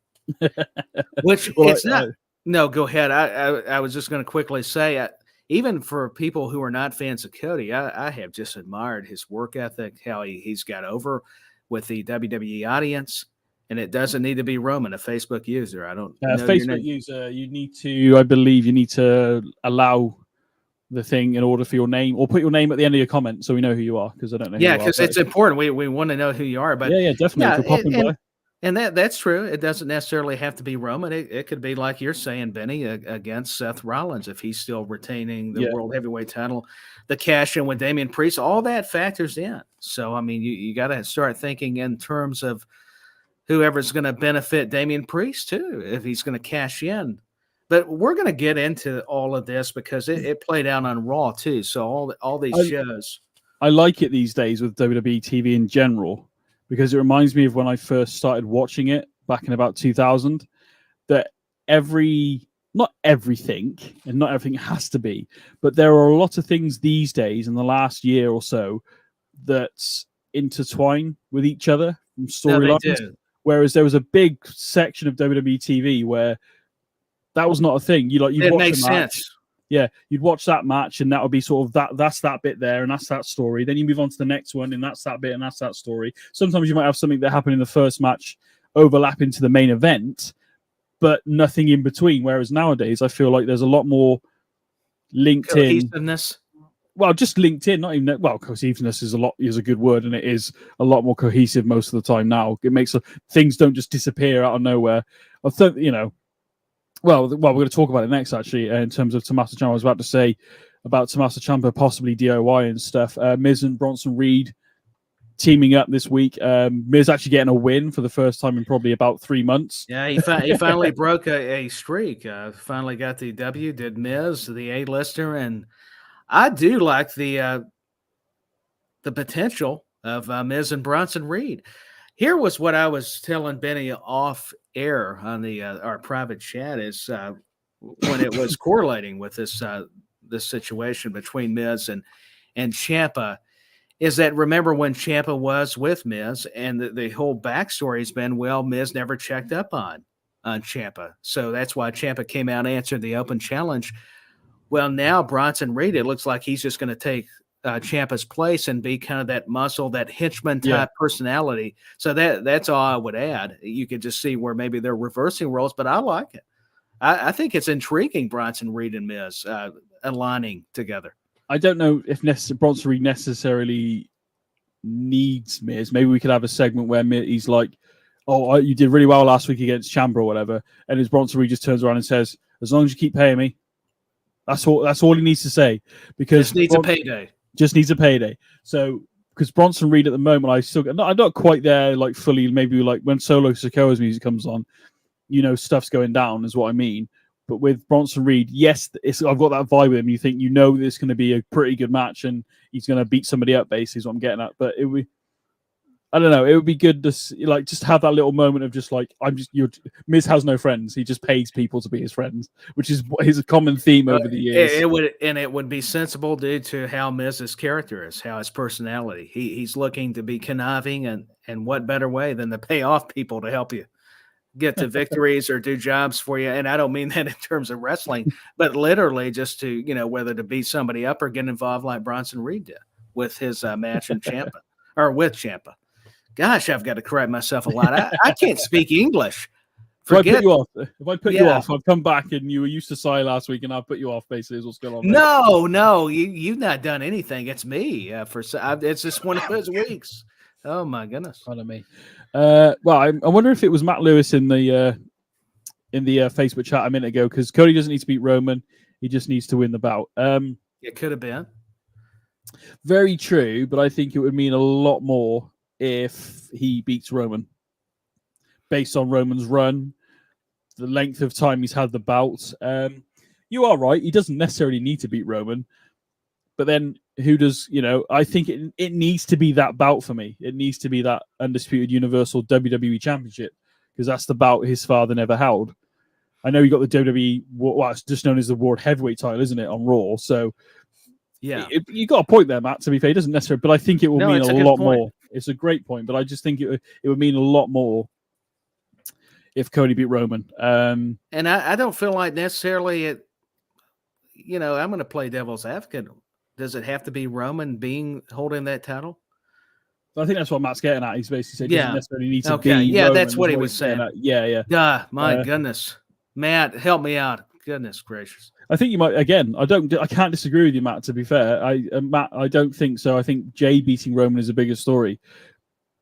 [SPEAKER 2] Which
[SPEAKER 1] well,
[SPEAKER 2] it's not. No, go ahead. I was just going to quickly say, even for people who are not fans of Cody, I have just admired his work ethic, how he's got over with the WWE audience. And it doesn't need to be Roman, a Facebook user. I don't know.
[SPEAKER 1] Facebook user, you need to, I believe, you need to allow the thing in order for your name, or put your name at the end of your comment so we know who you are, because I don't know.
[SPEAKER 2] Yeah, because it's important. We want to know who you are. But
[SPEAKER 1] yeah, definitely.
[SPEAKER 2] And that's true. It doesn't necessarily have to be Roman. It could be like you're saying, BenNy, against Seth Rollins, if he's still retaining the World Heavyweight title, the cash in with Damian Priest, all that factors in. So, I mean, you got to start thinking in terms of whoever's going to benefit Damian Priest, too, if he's going to cash in. But we're going to get into all of this because it played out on Raw, too. So all these shows.
[SPEAKER 1] I like it these days with WWE TV in general, because it reminds me of when I first started watching it back in about 2000, that not everything, and not everything has to be, but there are a lot of things these days in the last year or so that intertwine with each other from storylines. Whereas there was a big section of WWE TV where that was not a thing. You'd watch a match.
[SPEAKER 2] Sense.
[SPEAKER 1] Yeah, you'd watch that match, and that would be sort of that's that bit there, and that's that story. Then you move on to the next one, and that's that bit, and that's that story. Sometimes you might have something that happened in the first match overlap into the main event, but nothing in between. Whereas nowadays, I feel like there's a lot more linked in.
[SPEAKER 2] Cohesiveness.
[SPEAKER 1] Well, just linked in, not even cohesiveness is a good word, and it is a lot more cohesive most of the time now. It makes things don't just disappear out of nowhere. I think Well, we're going to talk about it next, actually, in terms of Tommaso Ciampa. I was about to say about Tommaso Ciampa possibly DIY and stuff. Miz and Bronson Reed teaming up this week. Miz actually getting a win for the first time in probably about 3 months.
[SPEAKER 2] Yeah, he finally broke a streak. Finally got the W, did Miz, the A-lister, and I do like the potential of Miz and Bronson Reed. Here was what I was telling BenNy off air on the our private chat is when it was correlating with this situation between Miz and Ciampa, is that remember when Ciampa was with Miz, and the whole backstory has been, well, Miz never checked up on Ciampa, so that's why Ciampa came out and answered the open challenge. Well, now Bronson Reed, it looks like he's just going to take Ciampa's place and be kind of that muscle, that henchman type personality. So that's all I would add. You could just see where maybe they're reversing roles, but I like it. I think it's intriguing, Bronson Reed and Miz aligning together.
[SPEAKER 1] I don't know if Bronson Reed necessarily needs Miz. Maybe we could have a segment where he's like, "Oh, you did really well last week against Ciampa or whatever," and his Bronson Reed just turns around and says, "As long as you keep paying me." That's all he needs to say, because
[SPEAKER 2] just needs a payday.
[SPEAKER 1] Just needs a payday. So, because Bronson Reed at the moment, I'm not quite there, like fully. Maybe like when Solo Sikoa's music comes on, stuff's going down, is what I mean. But with Bronson Reed, yes, I've got that vibe with him. You think this is going to be a pretty good match, and he's going to beat somebody up. Basically, is what I'm getting at. But I don't know. It would be good to just have that little moment of just like Miz has no friends. He just pays people to be his friends, which is a common theme over the years.
[SPEAKER 2] It would be sensible due to how Miz's character is, how his personality. He's looking to be conniving, and what better way than to pay off people to help you get to victories or do jobs for you. And I don't mean that in terms of wrestling, but literally just to whether to beat somebody up or get involved like Bronson Reed did with his match in Ciampa or with Ciampa. Gosh, I've got to correct myself a lot. I can't speak English.
[SPEAKER 1] If I put you off, I've come back and you were used to Sai last week, and I'll put you off. Basically, is what's going on.
[SPEAKER 2] No, you've not done anything. It's me. It's just one of those weeks. Oh my goodness.
[SPEAKER 1] Pardon me. Well, I wonder if it was Matt Lewis in the Facebook chat a minute ago, because Cody doesn't need to beat Roman; he just needs to win the bout.
[SPEAKER 2] It could have been.
[SPEAKER 1] Very true, but I think it would mean a lot more if he beats Roman, based on Roman's run, the length of time he's had the bout. You are right; he doesn't necessarily need to beat Roman, but then who does? I think it needs to be that bout for me. It needs to be that undisputed Universal WWE Championship, because that's the bout his father never held. I know you got the WWE, well, it's just known as the World Heavyweight title, isn't it, on Raw? So,
[SPEAKER 2] yeah,
[SPEAKER 1] you got a point there, Matt. To be fair, it doesn't necessarily, but I think it will mean a lot more. It's a great point, but I just think it would mean a lot more if Cody beat Roman.
[SPEAKER 2] And I don't feel like necessarily it. I'm going to play devil's advocate. Does it have to be Roman holding that title?
[SPEAKER 1] I think that's what Matt's getting at. He's basically saying,
[SPEAKER 2] yeah,
[SPEAKER 1] doesn't necessarily need to be.
[SPEAKER 2] Yeah,
[SPEAKER 1] Roman,
[SPEAKER 2] that's what he was saying.
[SPEAKER 1] Yeah.
[SPEAKER 2] My goodness, Matt, help me out. Goodness gracious.
[SPEAKER 1] I think you might. Again, I can't disagree with you, Matt. To be fair, Matt, I don't think so. I think Jay beating Roman is a bigger story.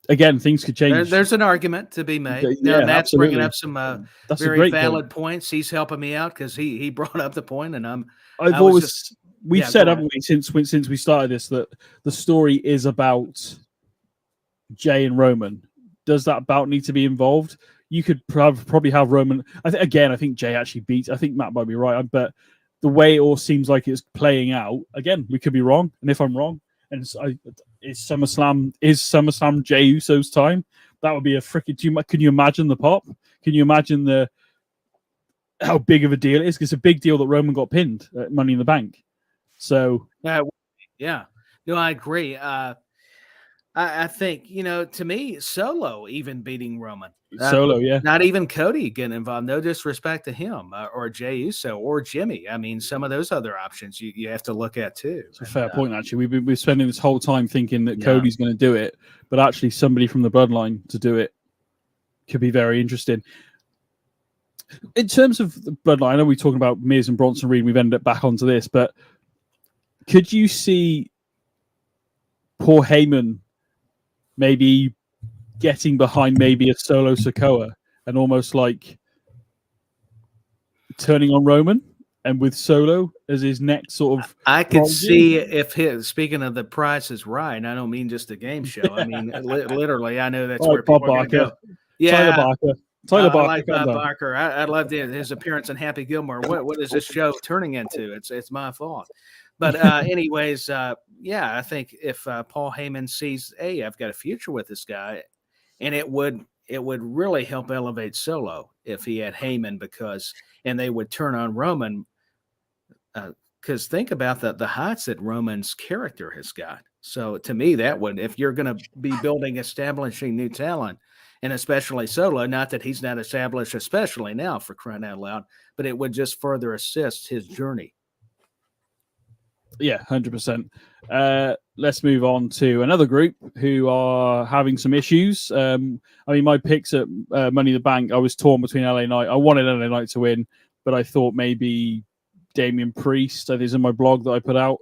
[SPEAKER 1] Again, things could change.
[SPEAKER 2] There's an argument to be made.
[SPEAKER 1] Yeah,
[SPEAKER 2] Matt's
[SPEAKER 1] absolutely.
[SPEAKER 2] bringing up some
[SPEAKER 1] That's
[SPEAKER 2] very valid points. He's helping me out because he brought up the point, and
[SPEAKER 1] we've said, haven't we, since we started this, that the story is about Jay and Roman. Does that bout need to be involved? You could probably have Roman. I think Jay actually beats. I think Matt might be right, but the way it all seems like it's playing out, again, we could be wrong. And if I'm wrong, and is SummerSlam Jey Uso's time? That would be a freaking. Can you imagine the pop? Can you imagine how big of a deal it is? It's a big deal that Roman got pinned at Money in the Bank. So
[SPEAKER 2] yeah, no, I agree. I think, to me, Solo even beating Roman.
[SPEAKER 1] Solo, yeah.
[SPEAKER 2] Not even Cody getting involved. No disrespect to him or Jey Uso or Jimmy. I mean, some of those other options you have to look at too.
[SPEAKER 1] It's a fair point, actually. We've been spending this whole time thinking that Cody's going to do it, but actually somebody from the bloodline to do it could be very interesting. In terms of the bloodline, I know we're talking about Miz and Bronson Reed. We've ended up back onto this, but could you see Paul Heyman maybe getting behind maybe a Solo Sikoa and almost like turning on Roman, and with Solo as his next sort of...
[SPEAKER 2] I could see speaking of The Price is Right, and I don't mean just a game show. I mean, literally, I know that's where people are going to go.
[SPEAKER 1] Yeah. Tyler Barker.
[SPEAKER 2] I like Bob Barker. I loved his appearance in Happy Gilmore. What is this show turning into? It's my fault. But anyways, I think if Paul Heyman sees, hey, I've got a future with this guy, and it would really help elevate Solo if he had Heyman, and they would turn on Roman, because think about the heights that Roman's character has got. So to me, that would, if you're going to be establishing new talent, and especially Solo, not that he's not established, especially now, for crying out loud, but it would just further assist his journey.
[SPEAKER 1] Yeah, 100%. Let's move on to another group who are having some issues. My picks at Money in the Bank, I was torn between LA Knight. I wanted LA Knight to win, but I thought maybe Damian Priest. I think it's in my blog that I put out.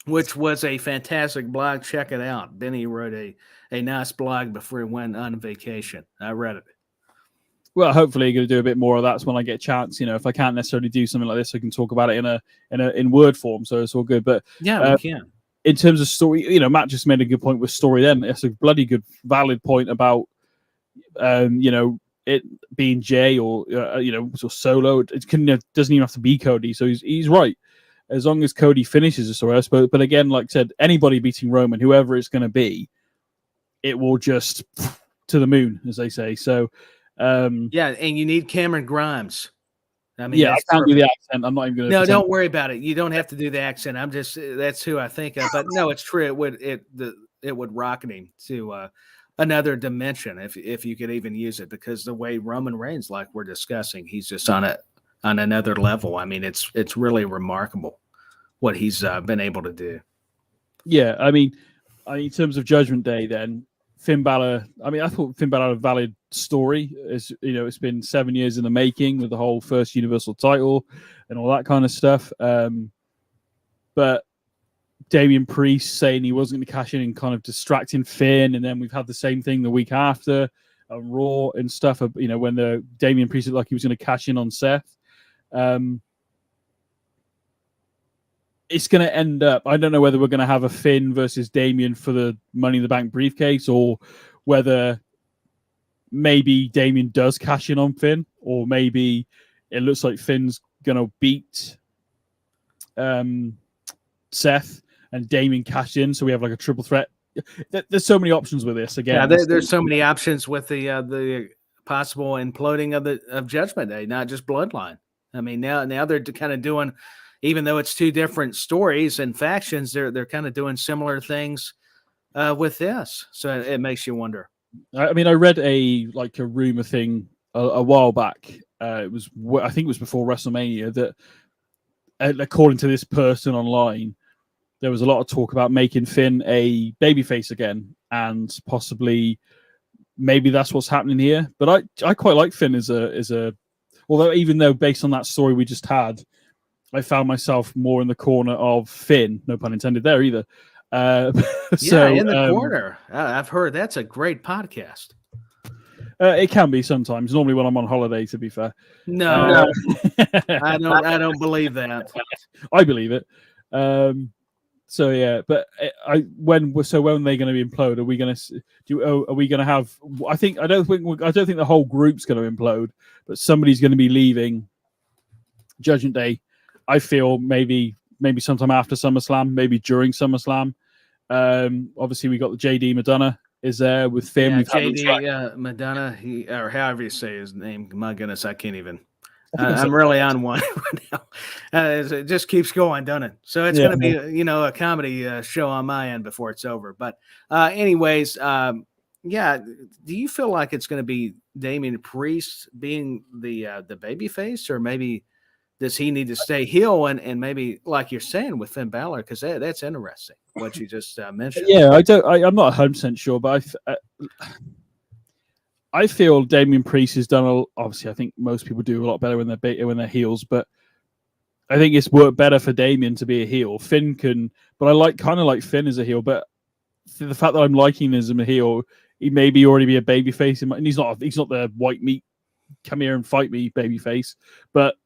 [SPEAKER 2] Which was a fantastic blog. Check it out. BenNny wrote a nice blog before he went on vacation. I read it.
[SPEAKER 1] Well, hopefully you're going to do a bit more of that when I get a chance. If I can't necessarily do something like this, I can talk about it in word form, so it's all good. But
[SPEAKER 2] yeah, we can.
[SPEAKER 1] In terms of story, Matt just made a good point with story. Then it's a bloody good, valid point about it being Jay or Solo. It doesn't even have to be Cody. So he's right. As long as Cody finishes the story, I suppose. But again, like I said, anybody beating Roman, whoever it's going to be, it will just to the moon, as they say. So.
[SPEAKER 2] And you need Cameron Grimes. I mean,
[SPEAKER 1] I can't do the accent. I'm not even going to.
[SPEAKER 2] No, don't worry about it. You don't have to do the accent. That's who I think of. But no, it's true. It would rocket him to another dimension if you could even use it, because the way Roman Reigns, like we're discussing, he's just on another level. I mean, it's really remarkable what he's been able to do.
[SPEAKER 1] Yeah, I mean, in terms of Judgment Day, then. Finn Balor, I thought Finn Balor had a valid story. It's been 7 years in the making with the whole first Universal title and all that kind of stuff. But Damian Priest saying he wasn't going to cash in and kind of distracting Finn, and then we've had the same thing the week after on Raw and stuff. When the Damian Priest looked like he was going to cash in on Seth. It's going to end up. I don't know whether we're going to have a Finn versus Damian for the Money in the Bank briefcase, or whether maybe Damian does cash in on Finn, or maybe it looks like Finn's going to beat Seth and Damian cash in, so we have like a triple threat. There's so many options with this. Again,
[SPEAKER 2] there's so many options with the possible imploding of Judgment Day, not just Bloodline. I mean, now they're kind of doing, even though it's two different stories and factions, they're kind of doing similar things with this. So it makes you wonder.
[SPEAKER 1] I mean, I read a rumor thing a while back. I think it was before WrestleMania, that according to this person online, there was a lot of talk about making Finn a babyface again, and possibly maybe that's what's happening here. But I quite like Finn as a although even though based on that story we just had, I found myself more in the corner of Finn. No pun intended there either.
[SPEAKER 2] In the corner. I've heard that's a great podcast.
[SPEAKER 1] It can be sometimes. Normally when I'm on holiday, to be fair.
[SPEAKER 2] No. I don't believe that.
[SPEAKER 1] I believe it. So yeah, but when are they going to implode? Are we going to have? I don't think the whole group's going to implode, but somebody's going to be leaving Judgment Day. I feel maybe sometime after SummerSlam, maybe during SummerSlam. Obviously we got the JD Madonna is there with Finn.
[SPEAKER 2] Yeah, JD Madonna, or however you say his name. My goodness, I can't even. I'm really on one right now. It just keeps going, doesn't it? So it's going to be, a comedy show on my end before it's over. But anyways, do you feel like it's going to be Damian Priest being the baby face, or maybe does he need to stay heel and maybe, like you're saying, with Finn Balor? Because that's interesting, what you just mentioned.
[SPEAKER 1] Yeah, I'm not 100% sure, but I feel Damian Priest has done obviously, I think most people do a lot better when they're heels, but I think it's worked better for Damian to be a heel. Finn can, but I kind of like Finn as a heel, but the fact that I'm liking him as a heel, he maybe already be a babyface, and he's not the white meat, come here and fight me babyface, but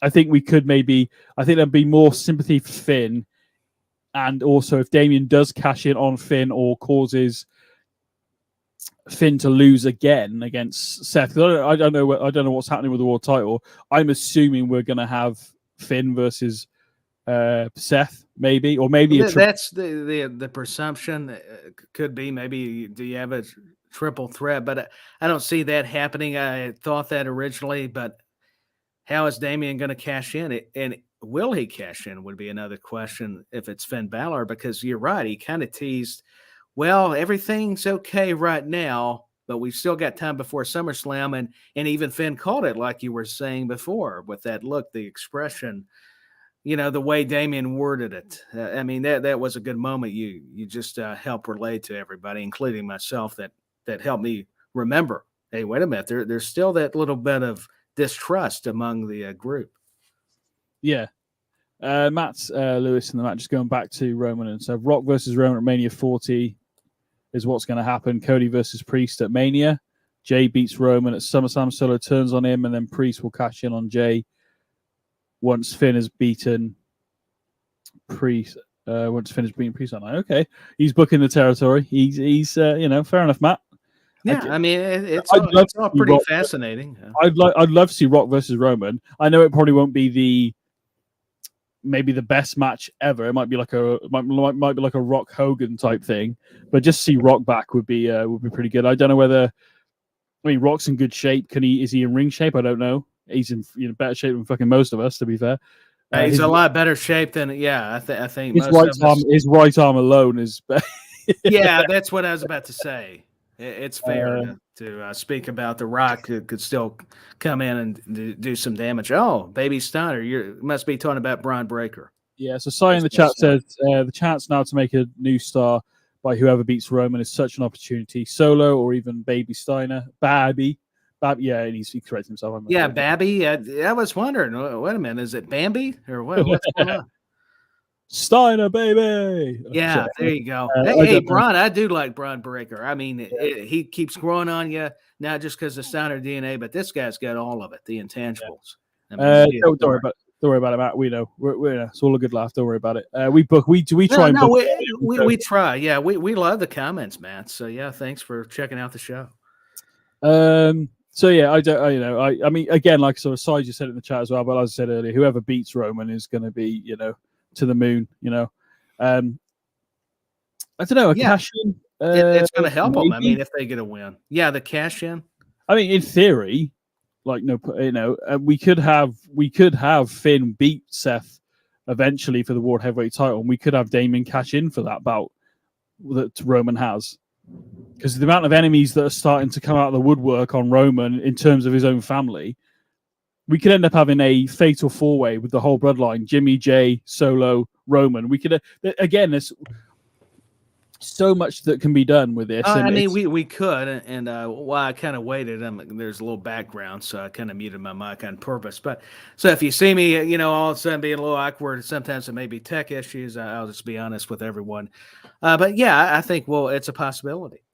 [SPEAKER 1] I think there'd be more sympathy for Finn, and also if Damian does cash in on Finn or causes Finn to lose again against Seth. I don't know what's happening with the world title. I'm assuming we're going to have Finn versus Seth, maybe, or maybe
[SPEAKER 2] that's the presumption. Could be maybe. Do you have a triple threat? But I don't see that happening. I thought that originally, but how is Damian going to cash in? And will he cash in? Would be another question if it's Finn Balor, because you're right. He kind of teased, well, everything's okay right now, but we've still got time before SummerSlam. And even Finn called it, like you were saying before, with that look, the expression, the way Damian worded it. I mean, that was a good moment. You just helped relate to everybody, including myself, that helped me remember, hey, wait a minute, there's still that little bit of distrust among the group.
[SPEAKER 1] Yeah. Matt Lewis in the match, just going back to Roman. And so Rock versus Roman at Mania 40 is what's going to happen. Cody versus Priest at Mania. Jay beats Roman at SummerSlam. Solo turns on him, and then Priest will cash in on Jay once Finn has beaten Priest. Once Finn has beaten Priest, I'm like, okay, he's booking the territory. He's fair enough, Matt.
[SPEAKER 2] Yeah, I mean, it's all pretty fascinating.
[SPEAKER 1] I'd love to see Rock versus Roman. I know it probably won't be maybe the best match ever. It might be like might be like a Rock Hogan type thing, but just see Rock back would be pretty good. I don't know whether, Rock's in good shape. Is he in ring shape? I don't know. He's in better shape than fucking most of us, to be fair.
[SPEAKER 2] He's a lot better shape than I think
[SPEAKER 1] his right arm alone is.
[SPEAKER 2] Yeah, that's what I was about to say. It's fair to speak about The Rock, who could still come in and do some damage. Oh, Baby Steiner, you must be talking about Braun Breaker.
[SPEAKER 1] Yeah, so Sai in the chat says, the chance now to make a new star by whoever beats Roman is such an opportunity. Solo or even Baby Steiner. Babby, yeah, and he corrects himself.
[SPEAKER 2] Babby. I was wondering, wait a minute, is it Bambi? Or what's going on?
[SPEAKER 1] Steiner, baby.
[SPEAKER 2] Yeah,
[SPEAKER 1] So,
[SPEAKER 2] there you go.
[SPEAKER 1] I
[SPEAKER 2] Hey,
[SPEAKER 1] don't know.
[SPEAKER 2] Braun, I do like Braun Breaker. I mean, he keeps growing on you, not just because of Steiner DNA, but this guy's got all of it, the intangibles. I mean, he is
[SPEAKER 1] Don't
[SPEAKER 2] smart.
[SPEAKER 1] worry about it, Matt. We know. It's all a good laugh. Don't worry about it. We try and
[SPEAKER 2] No,
[SPEAKER 1] book.
[SPEAKER 2] we try. Yeah, we love the comments, Matt. So yeah, thanks for checking out the show.
[SPEAKER 1] So yeah, I mean, again, like sort of Sai just said in the chat as well, but as I said earlier, whoever beats Roman is going to be, to the moon. I don't know, a cash in.
[SPEAKER 2] It's going to help them. I
[SPEAKER 1] maybe?
[SPEAKER 2] mean, if they get a win, yeah, the cash in.
[SPEAKER 1] I mean, in theory, like we could have Finn beat Seth eventually for the World Heavyweight title, and we could have Damon cash in for that bout that Roman has. Because the amount of enemies that are starting to come out of the woodwork on Roman in terms of his own family, we could end up having a fatal four-way with the whole bloodline: Jimmy, Jay, Solo, Roman. We could again. There's so much that can be done with this.
[SPEAKER 2] I mean, we could, and while I kind of waited, there's a little background, so I kind of muted my mic on purpose. But so if you see me, all of a sudden being a little awkward, sometimes it may be tech issues. I'll just be honest with everyone. But yeah, I think it's a possibility.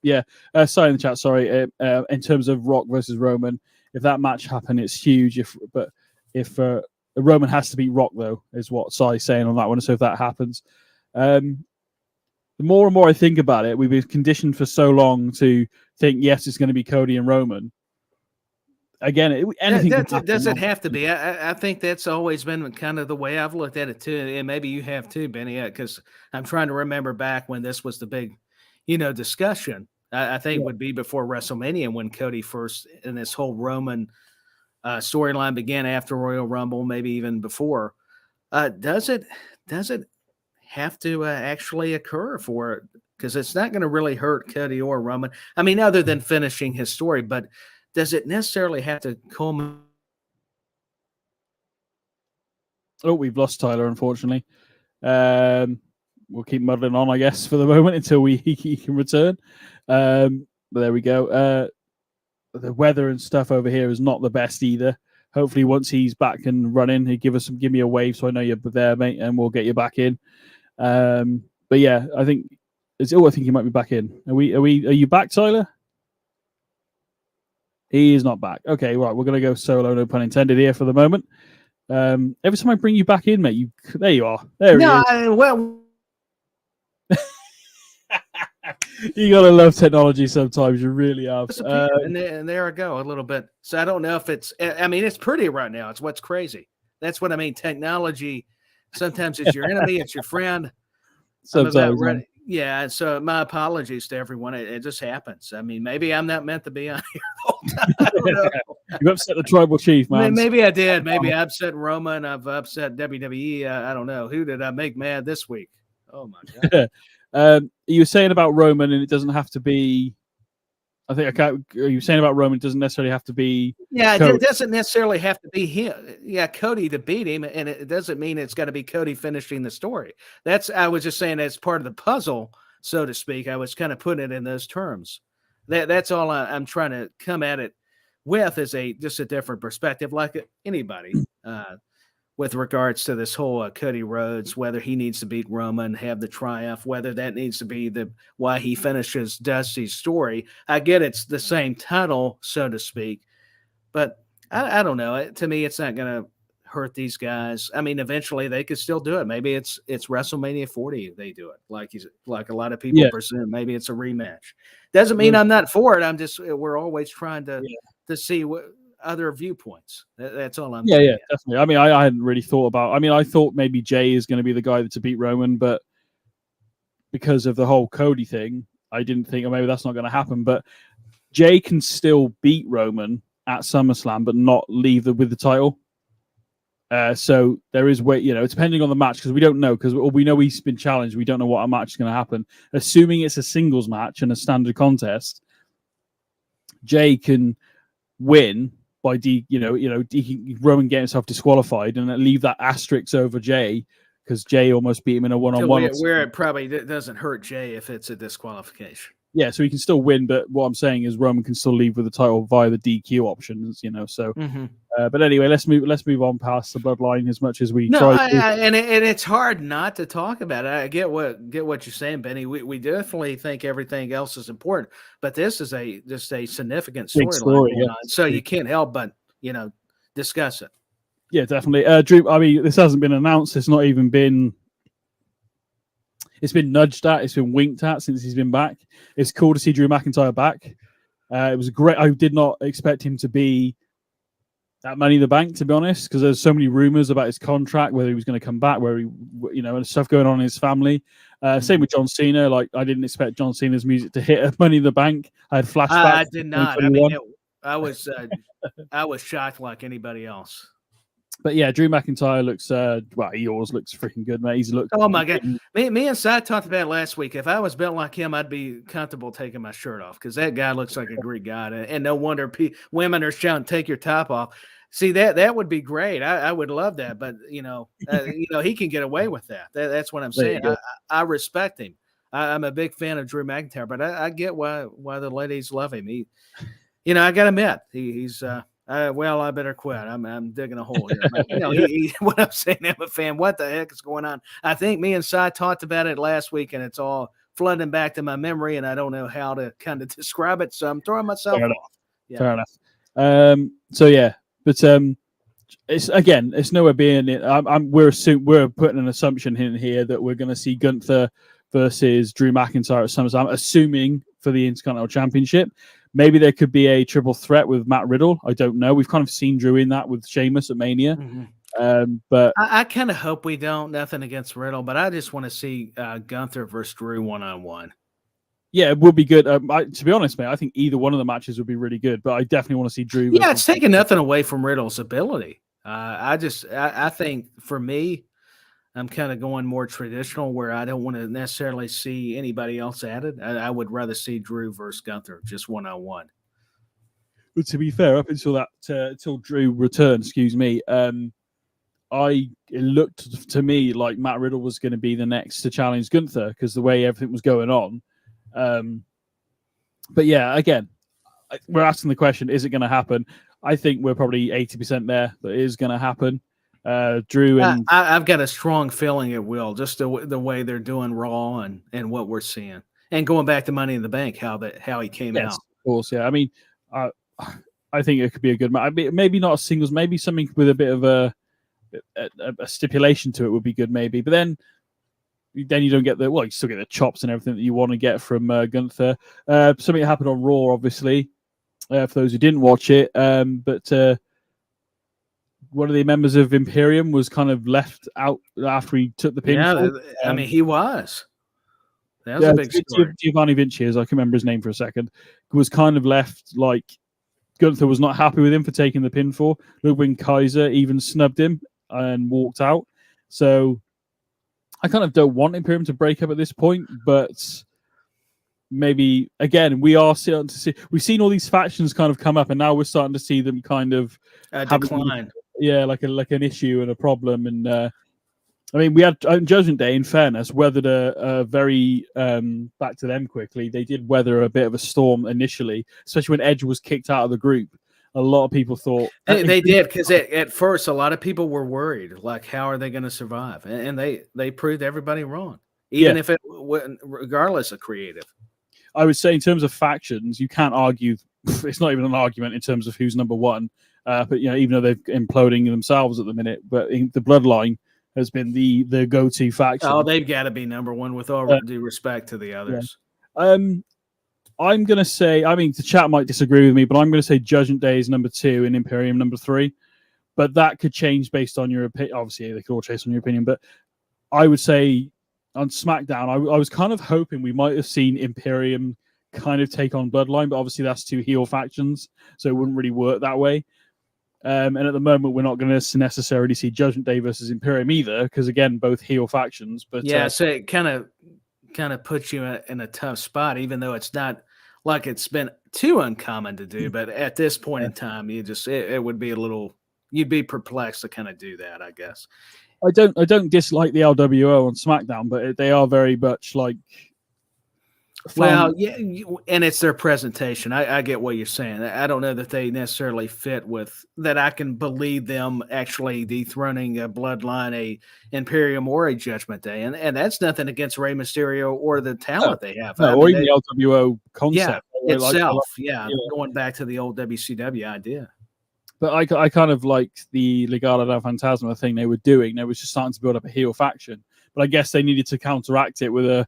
[SPEAKER 1] Yeah, sorry in the chat. Sorry, in terms of Rock versus Roman, if that match happened, it's huge. If Roman has to beat Rock, though, is what Sai's saying on that one. So if that happens, the more and more I think about it, we've been conditioned for so long to think, yes, it's going to be Cody and Roman. Again, anything
[SPEAKER 2] does it have to be? I think that's always been kind of the way I've looked at it too, and maybe you have too, BenNny. Because I'm trying to remember back when this was the big, discussion. I think would be before WrestleMania when Cody first and this whole Roman storyline began after Royal Rumble, maybe even before. Does it have to actually occur for it? Because it's not going to really hurt Cody or Roman. I mean, other than finishing his story, but does it necessarily have to culminate?
[SPEAKER 1] Oh, we've lost Tyler, unfortunately. We'll keep muddling on, I guess, for the moment until he can return. But there we go. The weather and stuff over here is not the best either. Hopefully, once he's back and running, he'll give me a wave so I know you're there, mate, and we'll get you back in. But yeah, I think he might be back in. Are you back, Tyler? He is not back. Okay, right. We're gonna go solo, no pun intended here for the moment. Every time I bring you back in, mate, there you are. There he is. You gotta love technology sometimes. You really have.
[SPEAKER 2] And there I go a little bit. So I don't know if it's. I mean, it's pretty right now. It's what's crazy. That's what I mean. Technology. Sometimes it's your enemy. It's your friend.
[SPEAKER 1] Sometimes.
[SPEAKER 2] Yeah. So my apologies to everyone. It just happens. I mean, maybe I'm not meant to be on here all the time. I don't know.
[SPEAKER 1] You upset the tribal chief, man.
[SPEAKER 2] Maybe I did. Maybe I upset Roman. I've upset WWE. I don't know. Who did I make mad this week? Oh my God.
[SPEAKER 1] You were saying about Roman, and it doesn't have to be. I think you were saying about Roman, it doesn't necessarily have to be.
[SPEAKER 2] Yeah, Cody. It doesn't necessarily have to be him. Yeah, Cody to beat him, and it doesn't mean it's got to be Cody finishing the story. I was just saying that's part of the puzzle, so to speak. I was kind of putting it in those terms. That's all I'm trying to come at it with is just a different perspective, like anybody. With regards to this whole Cody Rhodes, whether he needs to beat Roman, have the triumph, whether that needs to be why he finishes Dusty's story. I get it's the same title, so to speak, but I don't know. To me, it's not going to hurt these guys. I mean, eventually they could still do it. Maybe it's WrestleMania 40 they do it, like a lot of people presume. Maybe it's a rematch. Doesn't mean I'm not for it. We're always trying to see what other viewpoints. That's all I'm saying.
[SPEAKER 1] Yeah, definitely. I mean, I hadn't really thought about. I mean, I thought maybe Jay is going to be the guy to beat Roman, but because of the whole Cody thing, I didn't think, maybe that's not going to happen. But Jay can still beat Roman at SummerSlam, but not leave with the title. So there is depending on the match, because we don't know, because we know he's been challenged. We don't know what a match is going to happen. Assuming it's a singles match and a standard contest, Jay can win by Roman get himself disqualified and leave that asterisk over Jay because Jay almost beat him in a one-on-one.
[SPEAKER 2] Where it probably doesn't hurt Jay if it's a disqualification.
[SPEAKER 1] Yeah, so he can still win, but what I'm saying is Roman can still leave with the title via the DQ options, So, but anyway, let's move on past the bloodline as much as we try.
[SPEAKER 2] And it's hard not to talk about it. I get what you're saying, Benny. We definitely think everything else is important, but this is just a significant storyline going on. So you can't help but discuss it.
[SPEAKER 1] Yeah, definitely. Drew, I mean, this hasn't been announced. It's not even been. It's been nudged at. It's been winked at since he's been back. It's cool to see Drew McIntyre back. It was great. I did not expect him to be at Money in the Bank, to be honest, because there's so many rumors about his contract, whether he was going to come back, where he, and stuff going on in his family. Same with John Cena. Like, I didn't expect John Cena's music to hit at Money in the Bank. I had flashbacks.
[SPEAKER 2] I did not. I mean, I was shocked like anybody else.
[SPEAKER 1] But yeah, Drew McIntyre looks he always looks freaking good, mate. He's looked.
[SPEAKER 2] Oh my god, me and Cy talked about it last week. If I was built like him, I'd be comfortable taking my shirt off because that guy looks like a Greek god, and no wonder women are shouting, "Take your top off." See, that would be great. I would love that, but he can get away with that. That's what I'm saying. I respect him. I'm a big fan of Drew McIntyre, but I get why the ladies love him. I got to admit, he's. Well, I better quit. I'm digging a hole here. But, what I'm saying, I'm a fan. What the heck is going on? I think me and Cy talked about it last week, and it's all flooding back to my memory, and I don't know how to kind of describe it, so I'm throwing myself off. Yeah.
[SPEAKER 1] Fair enough. So yeah, but it's nowhere being it. We're putting an assumption in here that we're going to see Gunther versus Drew McIntyre at SummerSlam, assuming for the Intercontinental Championship. Maybe there could be a triple threat with Matt Riddle. I don't know. We've kind of seen Drew in that with Sheamus at Mania. But
[SPEAKER 2] I kind of hope we don't. Nothing against Riddle, but I just want to see Gunther versus Drew one-on-one.
[SPEAKER 1] Yeah, it would be good. To be honest, mate, I think either one of the matches would be really good, but I definitely want to see Drew.
[SPEAKER 2] Yeah, it's taking nothing away from Riddle's ability. I think for me, I'm kind of going more traditional where I don't want to necessarily see anybody else added. I would rather see Drew versus Gunther, just one-on-one.
[SPEAKER 1] But to be fair, up until until Drew returned, it looked to me like Matt Riddle was going to be the next to challenge Gunther because the way everything was going on. But yeah, again, we're asking the question, is it going to happen? I think we're probably 80% there that it is going to happen. Drew and
[SPEAKER 2] I've got a strong feeling it will, just the way they're doing Raw and what we're seeing, and going back to Money in the Bank, how he came out.
[SPEAKER 1] Of course, yeah. I mean, I think it could be a good match. Maybe not a singles, maybe something with a bit of a stipulation to it would be good, maybe. But then you don't get you still get the chops and everything that you want to get from Gunther. Something happened on Raw, obviously, for those who didn't watch it. But one of the members of Imperium was kind of left out after he took the pinfall.
[SPEAKER 2] Yeah, I mean, he was. That was a big story.
[SPEAKER 1] Giovanni Vinci, as I can remember his name for a second, was kind of left like Gunther was not happy with him for taking the pinfall. Ludwig Kaiser even snubbed him and walked out. So I kind of don't want Imperium to break up at this point, but maybe again we are starting to see. We've seen all these factions kind of come up, and now we're starting to see them kind of
[SPEAKER 2] decline.
[SPEAKER 1] Yeah, like an issue and a problem. And I mean, we had Judgment Day, in fairness, weathered a very back to them quickly. They did weather a bit of a storm initially, especially when Edge was kicked out of the group. A lot of people thought
[SPEAKER 2] they did, because at first a lot of people were worried, like, how are they going to survive? And they proved everybody wrong, even if it wasn't, regardless of creative.
[SPEAKER 1] I would say in terms of factions, you can't argue. It's not even an argument in terms of who's number one. But even though they're imploding themselves at the minute, but the Bloodline has been the go-to faction.
[SPEAKER 2] Oh, they've got to be number one with all due respect to the others.
[SPEAKER 1] Yeah. I'm going to say, I mean, the chat might disagree with me, but I'm going to say Judgment Day is number 2 and Imperium number 3. But that could change based on your opinion. Obviously, they could all change on your opinion. But I would say on SmackDown, I was kind of hoping we might have seen Imperium kind of take on Bloodline, but obviously that's 2 heel factions, so it wouldn't really work that way. And at the moment, we're not going to necessarily see Judgment Day versus Imperium either, because again, both heel factions. But
[SPEAKER 2] yeah, so it kind of puts you in a tough spot, even though it's not like it's been too uncommon to do. But at this point in time, it would be a little, you'd be perplexed to kind of do that, I guess.
[SPEAKER 1] I don't dislike the LWO on SmackDown, but they are very much like
[SPEAKER 2] Well, yeah, and it's their presentation. I get what you're saying. I don't know that they necessarily fit with that. I can believe them actually dethroning a Bloodline, a Imperium, or a Judgment Day, and that's nothing against Rey Mysterio or the talent they have. I
[SPEAKER 1] or
[SPEAKER 2] mean,
[SPEAKER 1] even the LWO concept.
[SPEAKER 2] yeah, itself. Going back to the old WCW idea.
[SPEAKER 1] But I kind of liked the Legado del Fantasma thing they were doing. They was just starting to build up a heel faction. But I guess they needed to counteract it with a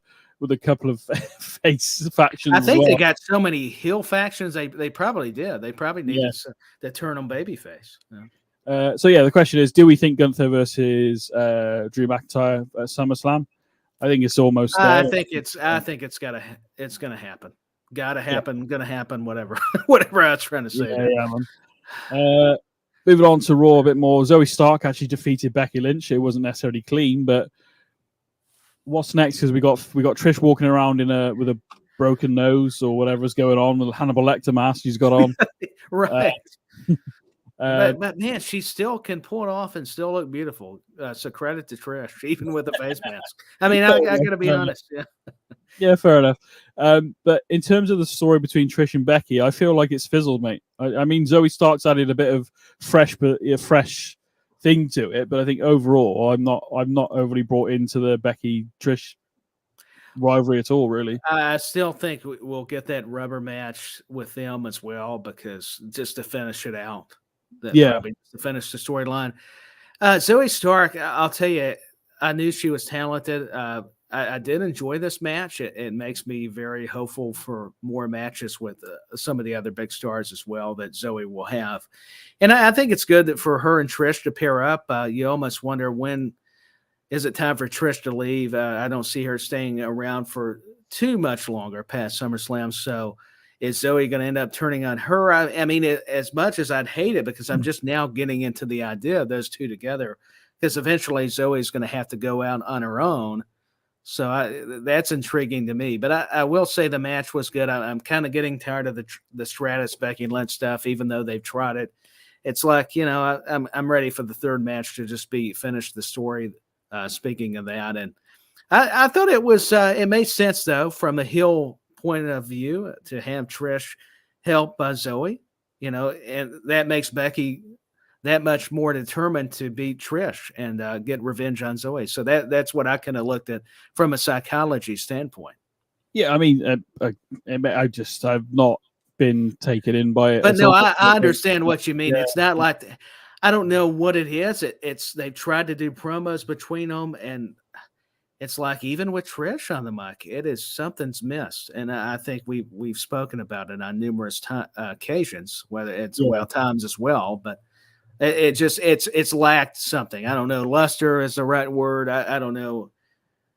[SPEAKER 1] couple of face factions.
[SPEAKER 2] I think they got so many heel factions. They probably did. They probably needed to turn them babyface. Yeah.
[SPEAKER 1] So the question is: do we think Gunther versus Drew McIntyre at SummerSlam? I think it's almost.
[SPEAKER 2] I think it's gonna happen. Gotta happen. Gonna happen. Whatever. Whatever I was trying to say.
[SPEAKER 1] Man. Moving on to Raw a bit more. Zoe Stark actually defeated Becky Lynch. It wasn't necessarily clean, but what's next? Because we got Trish walking around with a broken nose or whatever's going on with a Hannibal Lecter mask she's got on.
[SPEAKER 2] Right. But man, she still can pull it off and still look beautiful. So credit to Trish, even with the face mask. I mean, I got to be honest. Yeah.
[SPEAKER 1] Yeah, fair enough. But in terms of the story between Trish and Becky, I feel like it's fizzled, mate. I mean, Zoe Stark's added a bit of fresh thing to it, but I think overall, I'm not overly brought into the Becky Trish rivalry at all, really.
[SPEAKER 2] I still think we'll get that rubber match with them as well, because just to finish it out, probably to finish the storyline. Zoe Stark, I'll tell you, I knew she was talented. I did enjoy this match. It makes me very hopeful for more matches with some of the other big stars as well that Zoe will have. And I think it's good that for her and Trish to pair up. You almost wonder, when is it time for Trish to leave? I don't see her staying around for too much longer past SummerSlam. So is Zoe going to end up turning on her? I mean, as much as I'd hate it, because I'm just now getting into the idea of those two together, because eventually Zoe's going to have to go out on her own. So that's intriguing to me. But I will say the match was good. I'm kind of getting tired of the Stratus Becky Lynch stuff, even though they've tried it. It's like, I'm ready for the third match to just finish the story. Speaking of that, and I thought it was it made sense though from a heel point of view to have Trish help Zoe, and that makes Becky that much more determined to beat Trish and get revenge on Zoe. So that's what I kind of looked at from a psychology standpoint.
[SPEAKER 1] Yeah, I mean, I've not been taken in by it.
[SPEAKER 2] But no, I understand what you mean. Yeah. It's not like I don't know what it is. It's they've tried to do promos between them, and it's like even with Trish on the mic, it is something's missed. And I think we've spoken about it on numerous occasions, whether it's times as well, but. It's lacked something. I don't know. Luster is the right word. I don't know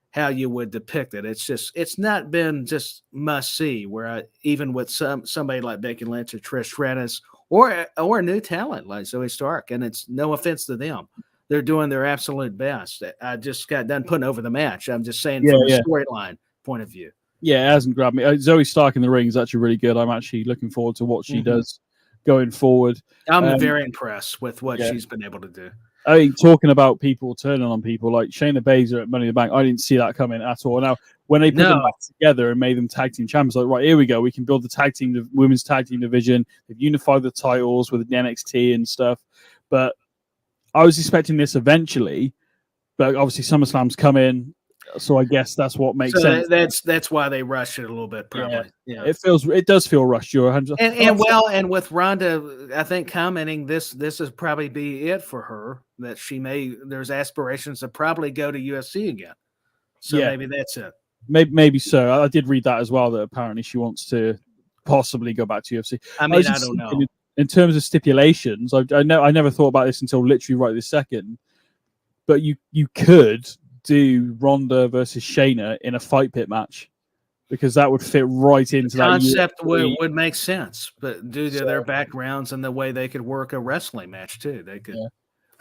[SPEAKER 2] how you would depict it. It's not been just must see. Where even with somebody like Becky Lynch or Trish Stratus or new talent like Zoe Stark, and it's no offense to them, they're doing their absolute best. I just got done putting over the match. I'm just saying from a storyline point of view.
[SPEAKER 1] Yeah, it hasn't grabbed me. Zoe Stark in the ring is actually really good. I'm actually looking forward to what she does going forward.
[SPEAKER 2] I'm very impressed with what she's been able to do.
[SPEAKER 1] I mean, talking about people turning on people like Shayna Baszler at Money in the Bank, I didn't see that coming at all. Now, when they put them back together and made them tag team champions, like, right, here we go. We can build the women's tag team division. They've unified the titles with the NXT and stuff. But I was expecting this eventually, but obviously SummerSlam's come in. So I guess that's what makes sense.
[SPEAKER 2] That's why they rushed it a little bit, probably. Yeah.
[SPEAKER 1] It does feel rushed. You're 100%.
[SPEAKER 2] And with Ronda, I think commenting this is probably be it for her, that there's aspirations to probably go to UFC again. So maybe that's it.
[SPEAKER 1] Maybe so. I did read that as well, that apparently she wants to possibly go back to UFC.
[SPEAKER 2] I mean, I don't know.
[SPEAKER 1] In terms of stipulations, I never thought about this until literally right this second. But you could do Ronda versus Shayna in a fight pit match, because that would fit right into that
[SPEAKER 2] concept. Would make sense, but due to their backgrounds and the way they could work a wrestling match too, they could.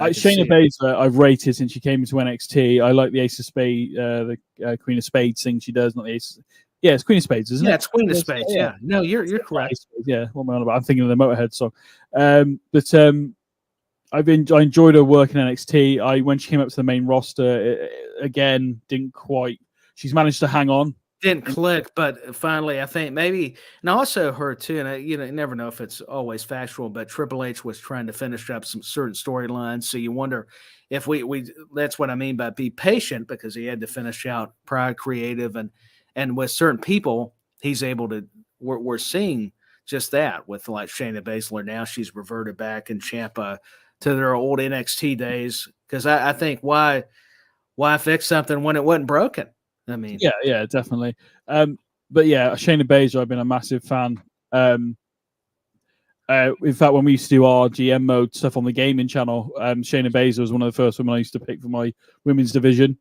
[SPEAKER 1] Shayna Baszler, I've rated since she came into NXT. I like the Ace of Spades, the Queen of Spades thing she does. Not the Ace. Yeah, it's Queen of Spades, isn't it?
[SPEAKER 2] Yeah, it's Queen of Spades. Yeah. No, you're correct.
[SPEAKER 1] Yeah, what am I on about? I'm thinking of the Motorhead song. I enjoyed her work in NXT. When she came up to the main roster, again, didn't quite. She's managed to hang on
[SPEAKER 2] didn't click, but finally, I think maybe, and I also heard too, and you never know if it's always factual, but Triple H was trying to finish up some certain storylines. So you wonder if we that's what I mean by be patient, because he had to finish out Pride Creative, and with certain people, he's able to. We're seeing just that with like Shayna Baszler. Now she's reverted back in Ciampa to their old NXT days, because I think why fix something when it wasn't broken? I mean,
[SPEAKER 1] yeah, definitely. But yeah, Shayna Baszler, I've been a massive fan. In fact, when we used to do our GM mode stuff on the gaming channel, Shayna Baszler was one of the first women I used to pick for my women's division.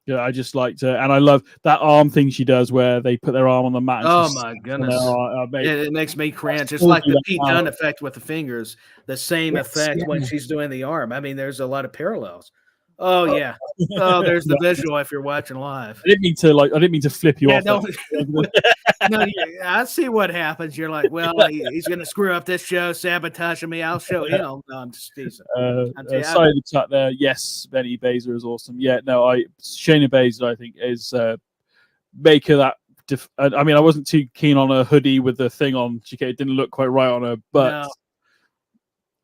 [SPEAKER 1] Yeah, I just liked her, and I love that arm thing she does, where they put their arm on the mat. And
[SPEAKER 2] oh my goodness, it makes me cringe. It's like the Pete Dunne effect with the fingers. The same effect when she's doing the arm. I mean, there's a lot of parallels. Oh yeah. Oh, there's the visual if you're watching live.
[SPEAKER 1] I didn't mean to flip you off.
[SPEAKER 2] No, I see what happens. You're like, well, he's going to screw up this show, sabotaging me. I'll show him. No, I'm just teasing.
[SPEAKER 1] Sorry to chat there. Yes, BenNy Baszler is awesome. Yeah, no, Shayna Baszler, I think, is make her that. I mean, I wasn't too keen on her hoodie with the thing on. It didn't look quite right on her, but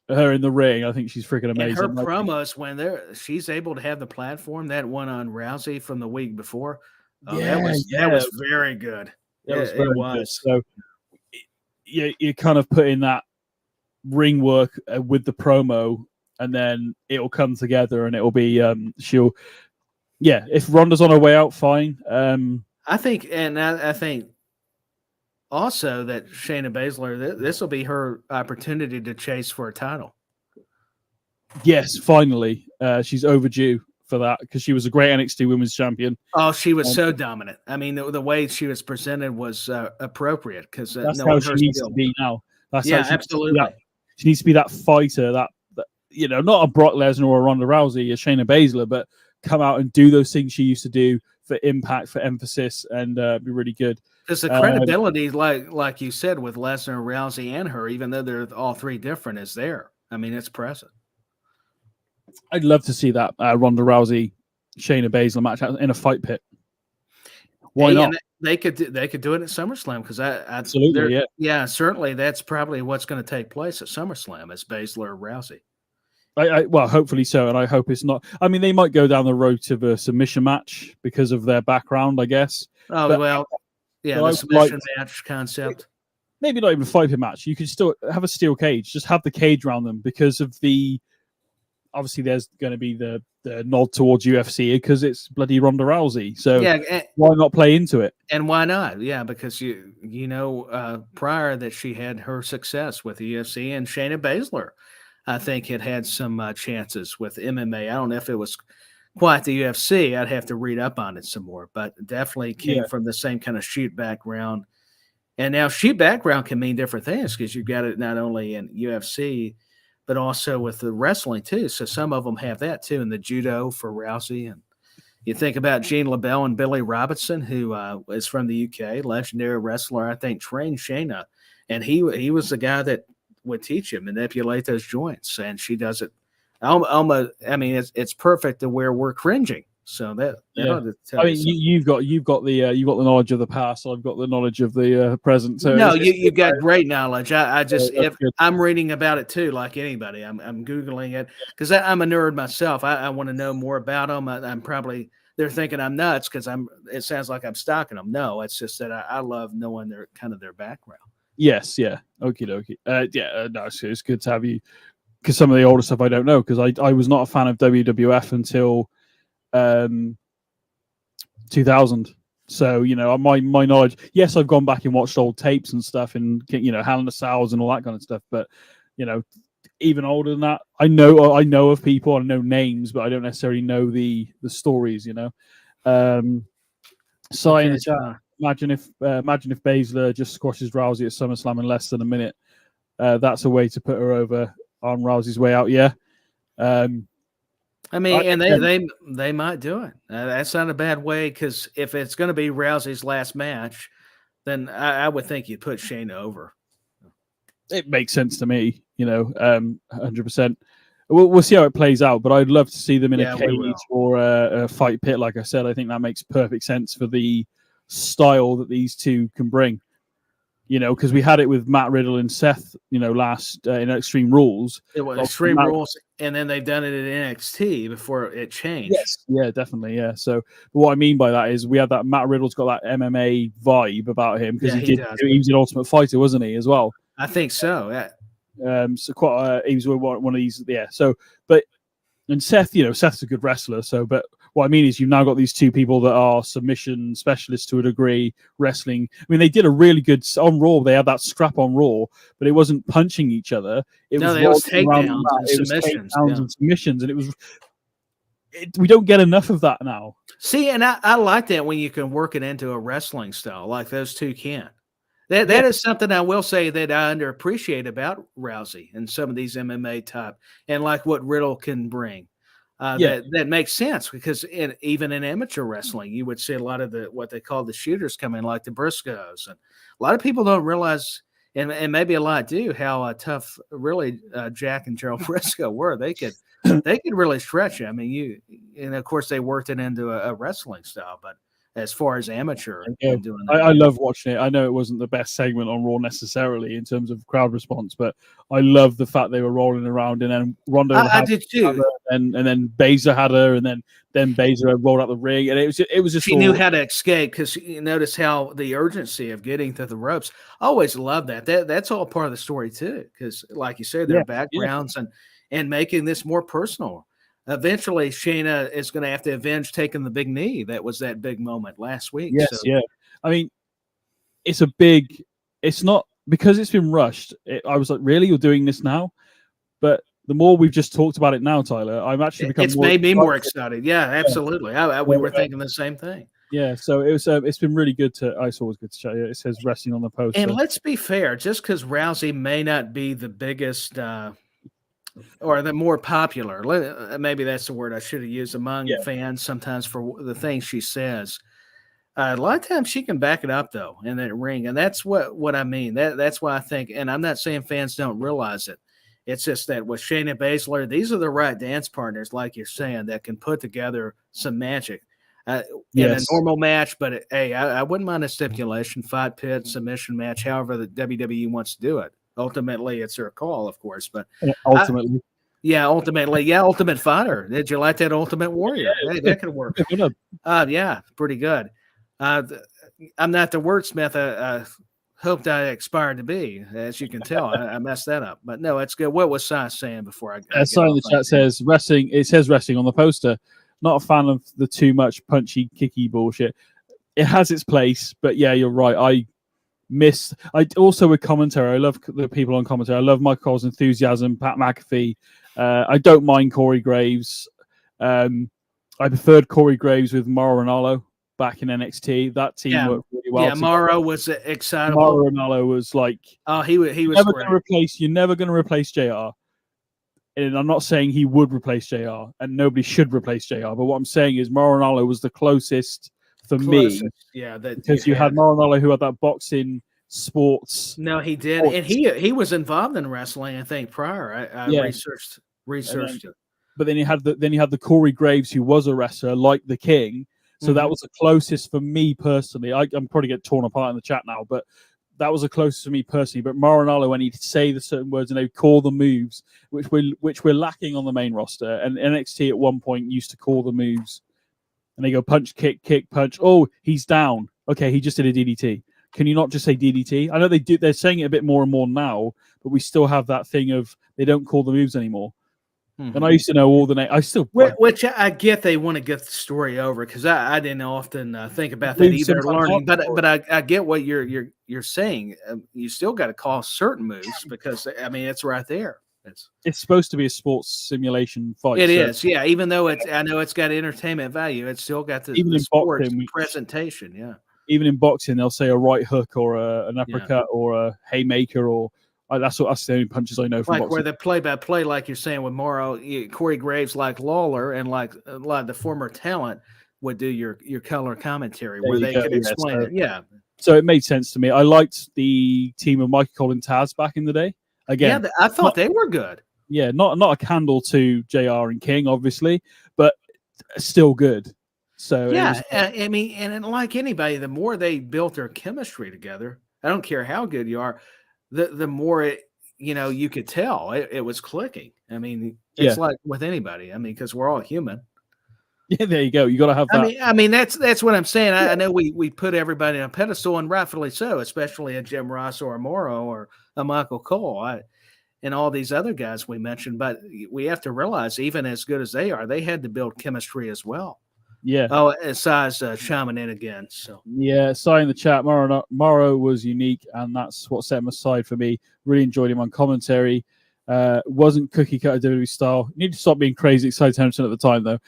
[SPEAKER 1] her in the ring, I think she's freaking amazing.
[SPEAKER 2] And her promos when she's able to have the platform. That one on Rousey from the week before. That was very good.
[SPEAKER 1] It was. So you kind of put in that ring work with the promo, and then it'll come together, and it'll be if Ronda's on her way out, fine.
[SPEAKER 2] I think also that Shayna Baszler, this will be her opportunity to chase for a title. Yes,
[SPEAKER 1] finally, she's overdue for that, because she was a great NXT Women's Champion.
[SPEAKER 2] Oh, she was so dominant. I mean, the way she was presented was appropriate, because
[SPEAKER 1] that's how she needs to be now. That's how
[SPEAKER 2] absolutely.
[SPEAKER 1] She needs to be that fighter, that not a Brock Lesnar or a Ronda Rousey, a Shayna Baszler, but come out and do those things she used to do for impact, for emphasis, and be really good.
[SPEAKER 2] Because the credibility, like you said, with Lesnar, Rousey, and her, even though they're all three different, is there. I mean, it's present.
[SPEAKER 1] I'd love to see that Ronda Rousey, Shayna Baszler match in a fight pit. Why not?
[SPEAKER 2] They could do it at SummerSlam, because
[SPEAKER 1] absolutely,
[SPEAKER 2] certainly that's probably what's going to take place at SummerSlam, is Baszler or Rousey.
[SPEAKER 1] Well, hopefully so, and I hope it's not. I mean, they might go down the road to the submission match because of their background, I guess.
[SPEAKER 2] Oh, but, the submission match concept.
[SPEAKER 1] Maybe not even a fight pit match. You could still have a steel cage. Just have the cage around them, because of the. Obviously, there's going to be the nod towards UFC because it's bloody Ronda Rousey. So why not play into it?
[SPEAKER 2] And why not? Yeah, because prior that she had her success with the UFC, and Shayna Baszler, I think had some chances with MMA. I don't know if it was quite the UFC. I'd have to read up on it some more, but definitely came from the same kind of shoot background. And now shoot background can mean different things, because you've got it not only in UFC, but also with the wrestling too. So some of them have that too, and the judo for Rousey. And you think about Gene LaBelle and Billy Robinson, who is from the UK, legendary wrestler, I think trained Shayna. And he was the guy that would teach him manipulate those joints. And she does it almost, I mean, it's perfect to where we're cringing. So that
[SPEAKER 1] I mean, you've got the knowledge of the past. I've got the knowledge of the present. So
[SPEAKER 2] no, you've got great knowledge. I just I'm reading about it too, like anybody. I'm googling it because I'm a nerd myself. I want to know more about them. I'm probably they're thinking I'm nuts because it sounds like I'm stalking them. No, it's just that I love knowing their background.
[SPEAKER 1] Yes, yeah, okie dokie. No, it's good to have you, because some of the older stuff I don't know, because I was not a fan of WWF until 2000. So my knowledge. Yes, I've gone back and watched old tapes and stuff, and Hell in a Cells and all that kind of stuff. But even older than that, I know of people, I know names, but I don't necessarily know the stories. Imagine if Baszler just squashes Rousey at SummerSlam in less than a minute. That's a way to put her over on Rousey's way out. Yeah.
[SPEAKER 2] I mean, and they might do it. That's not a bad way, because if it's going to be Rousey's last match, then I would think you'd put Shayna over.
[SPEAKER 1] It makes sense to me, 100%. We'll see how it plays out, but I'd love to see them in a cage or a fight pit. Like I said, I think that makes perfect sense for the style that these two can bring. Because we had it with Matt Riddle and Seth, last in Extreme Rules.
[SPEAKER 2] It was Extreme Rules, and then they've done it at NXT before it changed.
[SPEAKER 1] Yes, yeah, definitely, yeah. So what I mean by that is we had that Matt Riddle's got that MMA vibe about him because he was an Ultimate Fighter, wasn't he, as well?
[SPEAKER 2] I think so. Yeah.
[SPEAKER 1] So quite he was one of these, yeah. So, and Seth, Seth's a good wrestler. So, but what I mean is you've now got these two people that are submission specialists to a degree, wrestling. I mean, they did a really good on Raw. They had that scrap on Raw, but it wasn't punching each other. It was
[SPEAKER 2] takedowns and submissions.
[SPEAKER 1] And submissions, and it was. We don't get enough of that now.
[SPEAKER 2] See, and I like that when you can work it into a wrestling style like those two can. That is something I will say that I underappreciate about Rousey and some of these MMA type, and like what Riddle can bring. That makes sense because even in amateur wrestling, you would see a lot of what they call the shooters come in, like the Briscoes, and a lot of people don't realize, and maybe a lot do, how tough really Jack and Gerald Briscoe were. They could really stretch you. I mean, and of course they worked it into a wrestling style, but as far as amateur doing that.
[SPEAKER 1] I love watching it. I know it wasn't the best segment on Raw necessarily in terms of crowd response, but I love the fact they were rolling around, and then Ronda
[SPEAKER 2] I did too.
[SPEAKER 1] And then Baszler had her, and then Baszler rolled out the ring, and it was just
[SPEAKER 2] she knew how to escape because you notice how the urgency of getting to the ropes. I always love that. That's all part of the story too, because like you said, their backgrounds and making this more personal. Eventually, Shayna is going to have to avenge taking the big knee. That was that big moment last week.
[SPEAKER 1] Yes, yeah. I mean, it's not because it's been rushed. I was like, really? You're doing this now? But the more we've just talked about it now, Tyler, I'm actually become
[SPEAKER 2] it's made me more excited. Yeah, absolutely. We were thinking the same thing.
[SPEAKER 1] Yeah, so it's been really good to. It's always good to show you. It says wrestling on the poster.
[SPEAKER 2] And let's be fair, just because Rousey may not be the biggest. Or the more popular, maybe that's the word I should have used among fans sometimes for the things she says. A lot of times she can back it up though in that ring, and that's what I mean. That's why I think, and I'm not saying fans don't realize it. It's just that with Shayna Baszler, these are the right dance partners, like you're saying, that can put together some magic in a normal match. But hey, I wouldn't mind a stipulation, fight pit, submission match, however the WWE wants to do it. Ultimately, it's their call, of course. But
[SPEAKER 1] ultimately,
[SPEAKER 2] Ultimate Fighter. Did you like that Ultimate Warrior? Hey, that could work. Pretty good. I'm not the wordsmith I hoped I aspired to be. As you can tell, I messed that up. But no, it's good. What was Sai saying before I
[SPEAKER 1] Sai in the chat says wrestling. It says wrestling on the poster. Not a fan of the too much punchy, kicky bullshit. It has its place, but yeah, you're right. I also with commentary. I love the people on commentary. I love Michael Cole's enthusiasm, Pat McAfee. I don't mind Corey Graves. I preferred Corey Graves with Mauro Ranallo back in NXT. That team worked really well.
[SPEAKER 2] Yeah, Mauro was excitable.
[SPEAKER 1] Mauro Ranallo was like,
[SPEAKER 2] he was
[SPEAKER 1] never going to replace. You're never going to replace JR. And I'm not saying he would replace JR, and nobody should replace JR. But what I'm saying is Mauro Ranallo was the closest. For me, because you had Mauro Ranallo who had that boxing sports.
[SPEAKER 2] No, he did, and he was involved in wrestling. I think prior. I researched it.
[SPEAKER 1] But then you had the Corey Graves who was a wrestler like the King. So that was the closest for me personally. I'm probably get torn apart in the chat now, but that was the closest for me personally. But Mauro Ranallo, when he'd say the certain words and they'd call the moves, which we're lacking on the main roster, and NXT at one point used to call the moves. And they go punch, kick, punch. Oh, he's down. Okay, he just did a DDT. Can you not just say DDT? I know they do. They're saying it a bit more and more now, but we still have that thing of they don't call the moves anymore. And I used to know all the names. I still,
[SPEAKER 2] which I get. They want to get the story over because I didn't often think about that either. Learning, but I get what you're saying. You still got to call certain moves because I mean it's right there.
[SPEAKER 1] It's supposed to be a sports simulation fight.
[SPEAKER 2] It is, yeah. Even though I know it's got entertainment value, it's still got the sports presentation. Yeah.
[SPEAKER 1] Even in boxing, they'll say a right hook or an uppercut or a haymaker or that's the only punches I know from
[SPEAKER 2] like
[SPEAKER 1] boxing.
[SPEAKER 2] Where the play-by-play, like you're saying with Mauro, Corey Graves, like Lawler, and like a lot of the former talent would do your color commentary where they could explain it. Yeah.
[SPEAKER 1] So it made sense to me. I liked the team of Michael Cole and Taz back in the day. Again,
[SPEAKER 2] I thought they were good.
[SPEAKER 1] Yeah, not a candle to JR and King, obviously, but still good. So it
[SPEAKER 2] Yeah,
[SPEAKER 1] was,
[SPEAKER 2] I mean, and like anybody, the more they built their chemistry together, I don't care how good you are, the more it, you could tell it was clicking. I mean,
[SPEAKER 1] yeah,
[SPEAKER 2] it's like with anybody. I mean, because we're all human.
[SPEAKER 1] yeah. There you go. You got to have
[SPEAKER 2] I
[SPEAKER 1] that.
[SPEAKER 2] mean, I mean that's what I'm saying. I know we put everybody on a pedestal, and rightfully so, especially a Jim Ross or a Morrow or a Michael Cole. And all these other guys we mentioned, but we have to realize, even as good as they are, they had to build chemistry as well.
[SPEAKER 1] Yeah,
[SPEAKER 2] Oh, besides Shaman in again. So
[SPEAKER 1] yeah. Sorry in the chat. Morrow was unique, and that's what set him aside for me. Really enjoyed him on commentary. Wasn't cookie cutter WWE style. You need to stop being crazy excited Henderson at the time, though.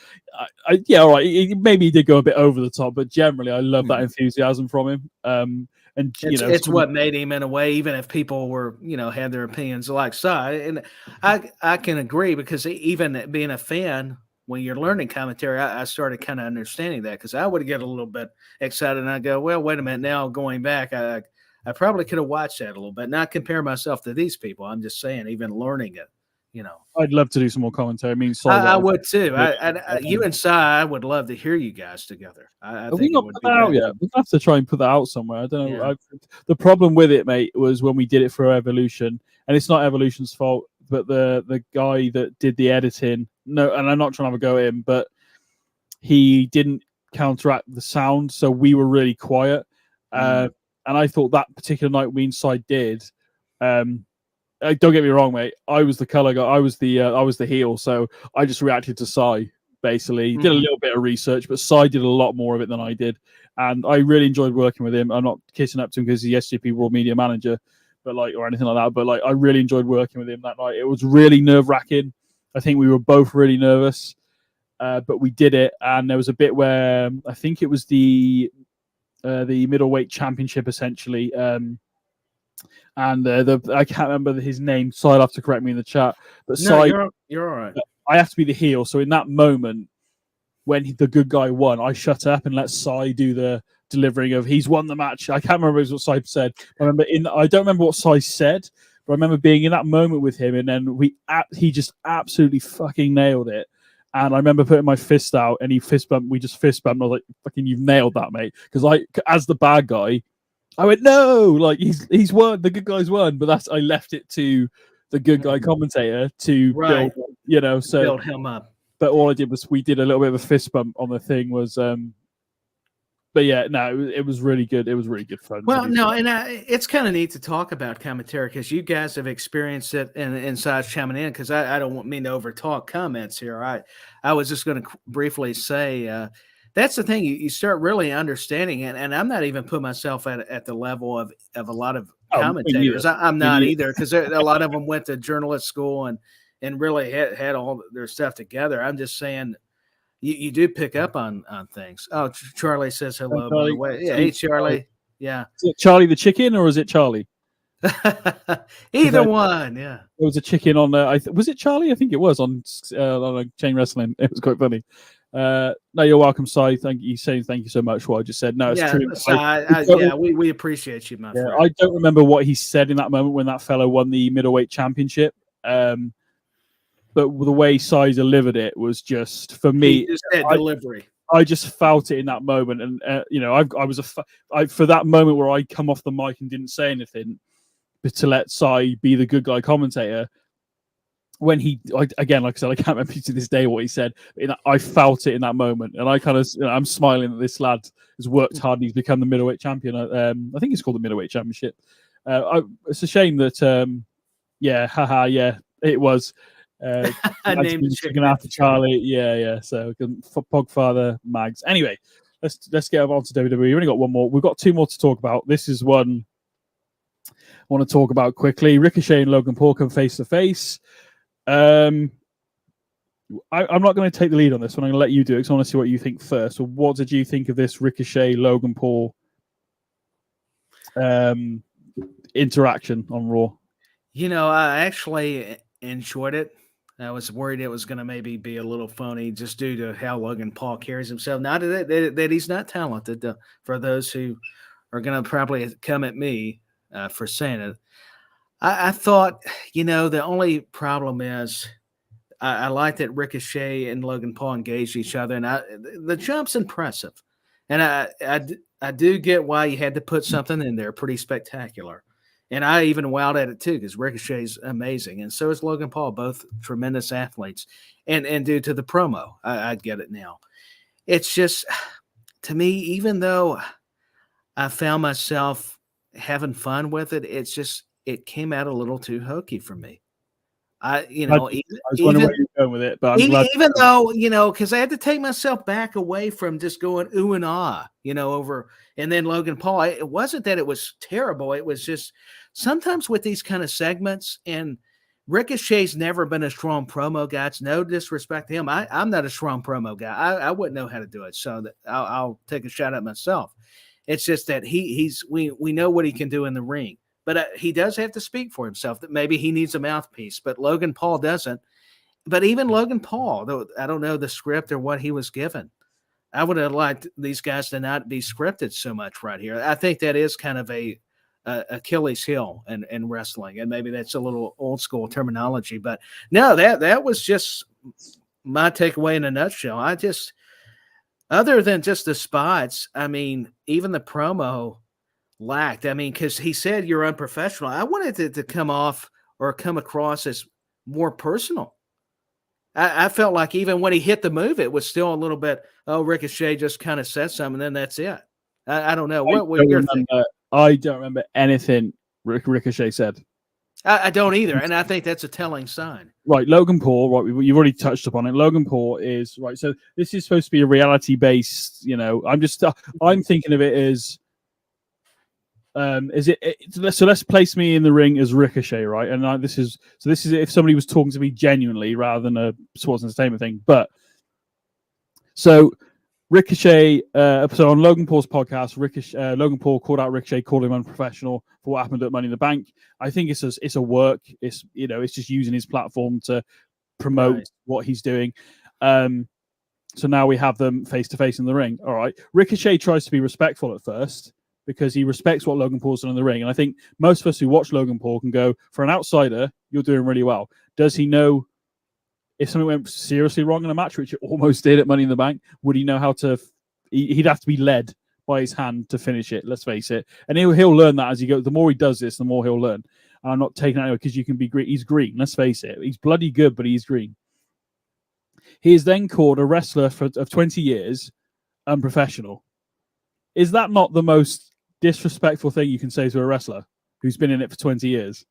[SPEAKER 1] Yeah, all right. Maybe he did go a bit over the top, but generally, I love that enthusiasm from him. And
[SPEAKER 2] it's what made him in a way, even if people were, had their opinions like so. And I can agree, because even being a fan, when you're learning commentary, I started kind of understanding that, because I would get a little bit excited and I go, well, wait a minute, now going back, I probably could have watched that a little bit, not compare myself to these people. I'm just saying, even learning it,
[SPEAKER 1] I'd love to do some more commentary. I mean,
[SPEAKER 2] I would too. You and Si, I would love to hear you guys together. I
[SPEAKER 1] have we
[SPEAKER 2] think it
[SPEAKER 1] not
[SPEAKER 2] would
[SPEAKER 1] put
[SPEAKER 2] be
[SPEAKER 1] that out
[SPEAKER 2] great.
[SPEAKER 1] yet? We have to try and put that out somewhere. I don't know.
[SPEAKER 2] Yeah.
[SPEAKER 1] The problem with it, mate, was when we did it for Evolution, and it's not Evolution's fault, but the guy that did the editing, no, and I'm not trying to have a go at him, but he didn't counteract the sound, so we were really quiet. And I thought that particular night we inside did. Don't get me wrong, mate. I was the color guy. I was the heel, so I just reacted to Sai. Basically, did a little bit of research, but Sai did a lot more of it than I did, and I really enjoyed working with him. I'm not kissing up to him because he's the SGP World Media Manager, but or anything like that. But I really enjoyed working with him that night. It was really nerve wracking. I think we were both really nervous, but we did it. And there was a bit where I think it was the middleweight championship essentially. And I can't remember his name, so I'll have to correct me in the chat. But
[SPEAKER 2] No, you're all right.
[SPEAKER 1] I have to be the heel. So in that moment, when the good guy won, I shut up and let Sai do the delivering of he's won the match. I can't remember what Sai said. I don't remember what Sai said, but I remember being in that moment with him, and then he just absolutely fucking nailed it. And I remember putting my fist out, and he fist bumped. We just fist bumped. I was like, "Fucking, you've nailed that, mate!" Because as the bad guy, I went, "No, like he's won. The good guy's won." But I left it to the good guy commentator to build, so
[SPEAKER 2] build him up.
[SPEAKER 1] But all I did was we did a little bit of a fist bump on the thing. But yeah, no, it was really good. It was really good fun.
[SPEAKER 2] Well, no, and it's kind of neat to talk about commentary, because you guys have experienced it inside Shaman In. Because I don't mean to overtalk comments here. I was just going to briefly say that's the thing. You start really understanding it, and I'm not even putting myself at the level of a lot of commentators. I'm not either, because a lot of them went to journalist school and really had all their stuff together. I'm just saying, you do pick up on things. Oh, Charlie says hello, by the way. Yeah, hey, Charlie. Yeah.
[SPEAKER 1] Is it Charlie the chicken, or is it Charlie?
[SPEAKER 2] Either one, yeah.
[SPEAKER 1] There was a chicken on there. Was it Charlie? I think it was on Chain Wrestling. It was quite funny. No, you're welcome, Si. Thank you. Thank you so much for what I just said. No, it's true.
[SPEAKER 2] Si, we appreciate you, my friend.
[SPEAKER 1] I don't remember what he said in that moment when that fellow won the middleweight championship. But the way Si delivered it was just, for me,
[SPEAKER 2] just that delivery.
[SPEAKER 1] I just felt it in that moment, and I was for that moment where I come off the mic and didn't say anything, but to let Si be the good guy commentator. When again, like I said, I can't remember to this day what he said. I felt it in that moment, and I kind of, I'm smiling that this lad has worked hard. And he's become the middleweight champion. I think it's called the middleweight championship. It's a shame that, yeah, it was.
[SPEAKER 2] I named
[SPEAKER 1] chicken after Charlie. Yeah. So Pogfather Mags. Anyway, let's get on to WWE. We've only got one more. We've got two more to talk about. This is one I want to talk about quickly. Ricochet and Logan Paul come face to face. I'm not going to take the lead on this one. I'm going to let you do it because I want to see what you think first. So what did you think of this Ricochet Logan Paul interaction on Raw?
[SPEAKER 2] I actually enjoyed it. I was worried it was going to maybe be a little phony just due to how Logan Paul carries himself. Not that he's not talented, for those who are going to probably come at me for saying it. I thought, the only problem is I like that Ricochet and Logan Paul engaged each other, and the jump's impressive. And I do get why you had to put something in there pretty spectacular. And I even wowed at it too, because Ricochet's amazing, and so is Logan Paul, both tremendous athletes. And due to the promo, I get it now. It's just, to me, even though I found myself having fun with it, it came out a little too hokey for me.
[SPEAKER 1] I was wondering where you're going with it, but I'm glad.
[SPEAKER 2] Even though, because I had to take myself back away from just going ooh and ah, over, and then Logan Paul. It wasn't that it was terrible. It was just sometimes with these kind of segments, and Ricochet's never been a strong promo guy. It's no disrespect to him. I'm not a strong promo guy. I wouldn't know how to do it. So I'll take a shot at myself. It's just that we know what he can do in the ring. But he does have to speak for himself, that maybe he needs a mouthpiece, but Logan Paul doesn't. But even Logan Paul, though I don't know the script or what he was given. I would have liked these guys to not be scripted so much right here. I think that is kind of a Achilles heel in wrestling, and maybe that's a little old school terminology. But no, that was just my takeaway in a nutshell. Other than just the spots, I mean, even the promo lacked. I mean, because he said you're unprofessional. I wanted it to come off or come across as more personal. I felt like even when he hit the move, it was still a little bit, Ricochet just kind of said something, and then that's it. I don't know. What was your thing?
[SPEAKER 1] I don't remember anything Ricochet said.
[SPEAKER 2] I don't either, and I think that's a telling sign.
[SPEAKER 1] Right, Logan Paul, right, you've already touched upon it. Logan Paul is, right, so this is supposed to be a reality-based, I'm thinking of it as, so let's place me in the ring as Ricochet, right? And this is if somebody was talking to me genuinely rather than a sports entertainment thing. But so Ricochet, so on Logan Paul's podcast, Logan Paul called out Ricochet, called him unprofessional for what happened at Money in the Bank. I think it's a work. It's it's just using his platform to promote what he's doing. So now we have them face to face in the ring. All right, Ricochet tries to be respectful at first, because he respects what Logan Paul's done in the ring. And I think most of us who watch Logan Paul can go, for an outsider, you're doing really well. Does he know if something went seriously wrong in a match, which it almost did at Money in the Bank? Would he know how to... He'd have to be led by his hand to finish it, let's face it. And he'll learn that as he goes. The more he does this, the more he'll learn. And I'm not taking that anyway, because you can be green. He's green, let's face it. He's bloody good, but he's green. He is then called a wrestler of 20 years unprofessional. Is that not the most disrespectful thing you can say to a wrestler who's been in it for 20 years?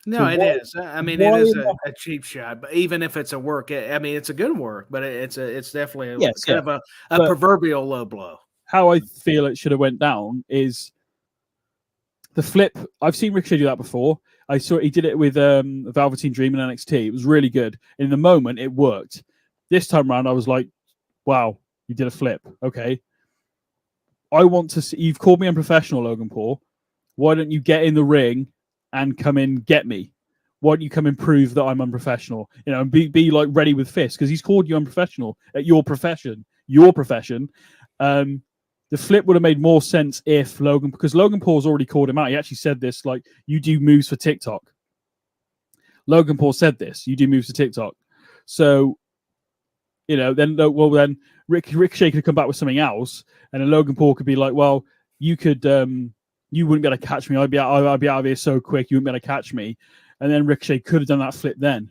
[SPEAKER 2] No, so it is. I mean, it is a cheap shot, but even if it's a work, I mean, it's a good work, but it's definitely of a proverbial low blow.
[SPEAKER 1] How I feel it should have went down is the flip. I've seen Ricochet do that before. I saw he did it with Velveteen Dream in NXT. It was really good. In the moment, it worked. This time around, I was like, wow, you did a flip. Okay. I want to see, you've called me unprofessional, Logan Paul. Why don't you get in the ring and come in, get me? Why don't you come and prove that I'm unprofessional? And be like ready with fists, because he's called you unprofessional at your profession. The flip would have made more sense if because Logan Paul's already called him out. He actually said this, like, you do moves for TikTok. Logan Paul said this, you do moves for TikTok. So, then Ricochet could come back with something else, and then Logan Paul could be like, "Well, you could, you wouldn't be able to catch me. I'd be out of here so quick, you wouldn't be able to catch me." And then Ricochet could have done that flip then,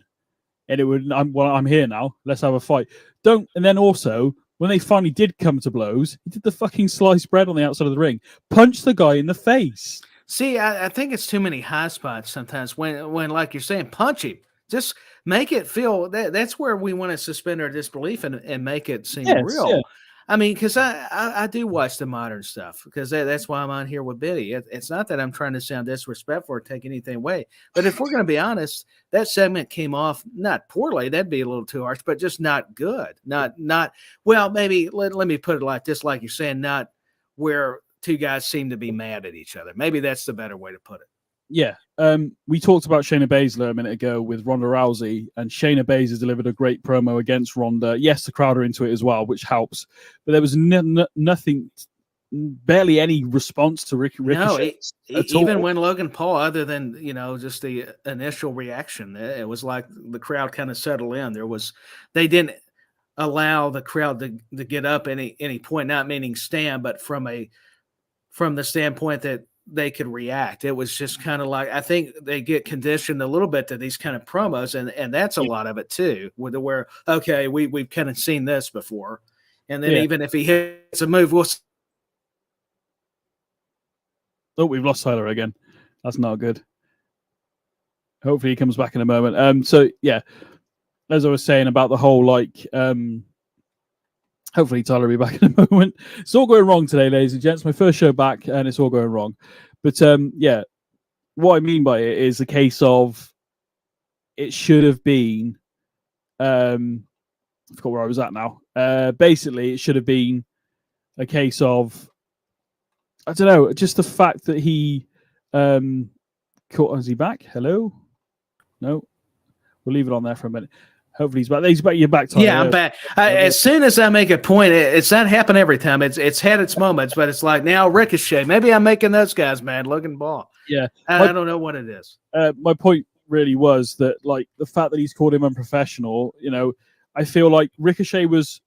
[SPEAKER 1] and it would. I'm here now. Let's have a fight. And then also when they finally did come to blows, he did the fucking sliced bread on the outside of the ring, punched the guy in the face.
[SPEAKER 2] See, I think it's too many high spots sometimes. When like you're saying, punch him. Just make it feel that's where we want to suspend our disbelief and make it seem real. Yeah. I mean, because I do watch the modern stuff, because that's why I'm on here with BenNny. It's not that I'm trying to sound disrespectful or take anything away, but if we're going to be honest, that segment came off not poorly. That'd be a little too harsh, but just not good. Not well. Maybe let me put it like this, like you're saying, not where two guys seem to be mad at each other. Maybe that's the better way to put it.
[SPEAKER 1] Yeah. We talked about Shayna Baszler a minute ago with Ronda Rousey, and Shayna Baszler delivered a great promo against Ronda. Yes, the crowd are into it as well, which helps. But there was nothing barely any response to Ricochet at
[SPEAKER 2] even
[SPEAKER 1] all.
[SPEAKER 2] when Logan Paul, other than just the initial reaction, it was like the crowd kind of settled in. They didn't allow the crowd to get up any point, not meaning stand, but from the standpoint that they could react. It was just kind of like, I think they get conditioned a little bit to these kind of promos, and that's a lot of it too, where okay, we've kind of seen this before, and then even if he hits a move, we'll.
[SPEAKER 1] Oh, we've lost Tyler again. That's not good. Hopefully he comes back in a moment. So yeah, as I was saying about the whole hopefully Tyler will be back in a moment. It's all going wrong today, ladies and gents. My first show back, and it's all going wrong. But yeah, what I mean by it is a case of it should have been. I forgot where I was at now. Basically, it should have been a case of, I don't know, just the fact that he is he back? Hello? No. We'll leave it on there for a minute. Hopefully he's back. He's back. You're back, Tyler.
[SPEAKER 2] Yeah, I'm back. As soon as I make a point, it's not happen every time. It's had its moments, but it's like now Ricochet. Maybe I'm making those guys mad. Logan Paul.
[SPEAKER 1] Yeah.
[SPEAKER 2] I don't know what it is.
[SPEAKER 1] My point really was that, like, the fact that he's called him unprofessional, I feel like Ricochet was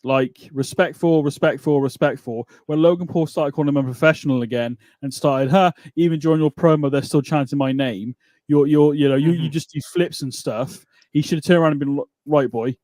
[SPEAKER 1] like respectful. When Logan Paul started calling him unprofessional again and started, even during your promo, they're still chanting my name. You just do flips and stuff. He should have turned around and been right, boy.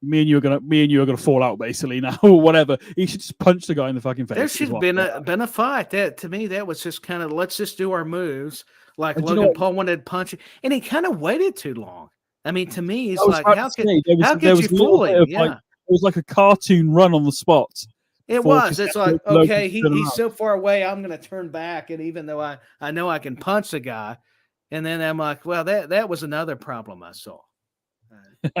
[SPEAKER 1] Me and you are gonna fall out basically now, or whatever. He should just punch the guy in the fucking face.
[SPEAKER 2] There should have been a fight. That to me, that was just kind of let's just do our moves like Logan Paul wanted to punch it, and he kind of waited too long. I mean, to me, he's like, how could you fool him? Yeah.
[SPEAKER 1] It was like a cartoon run on the spot.
[SPEAKER 2] It was. It's like, okay, he's so far away, I'm going to turn back. And even though I know I can punch the guy, and then I'm like, well, that was another problem I saw.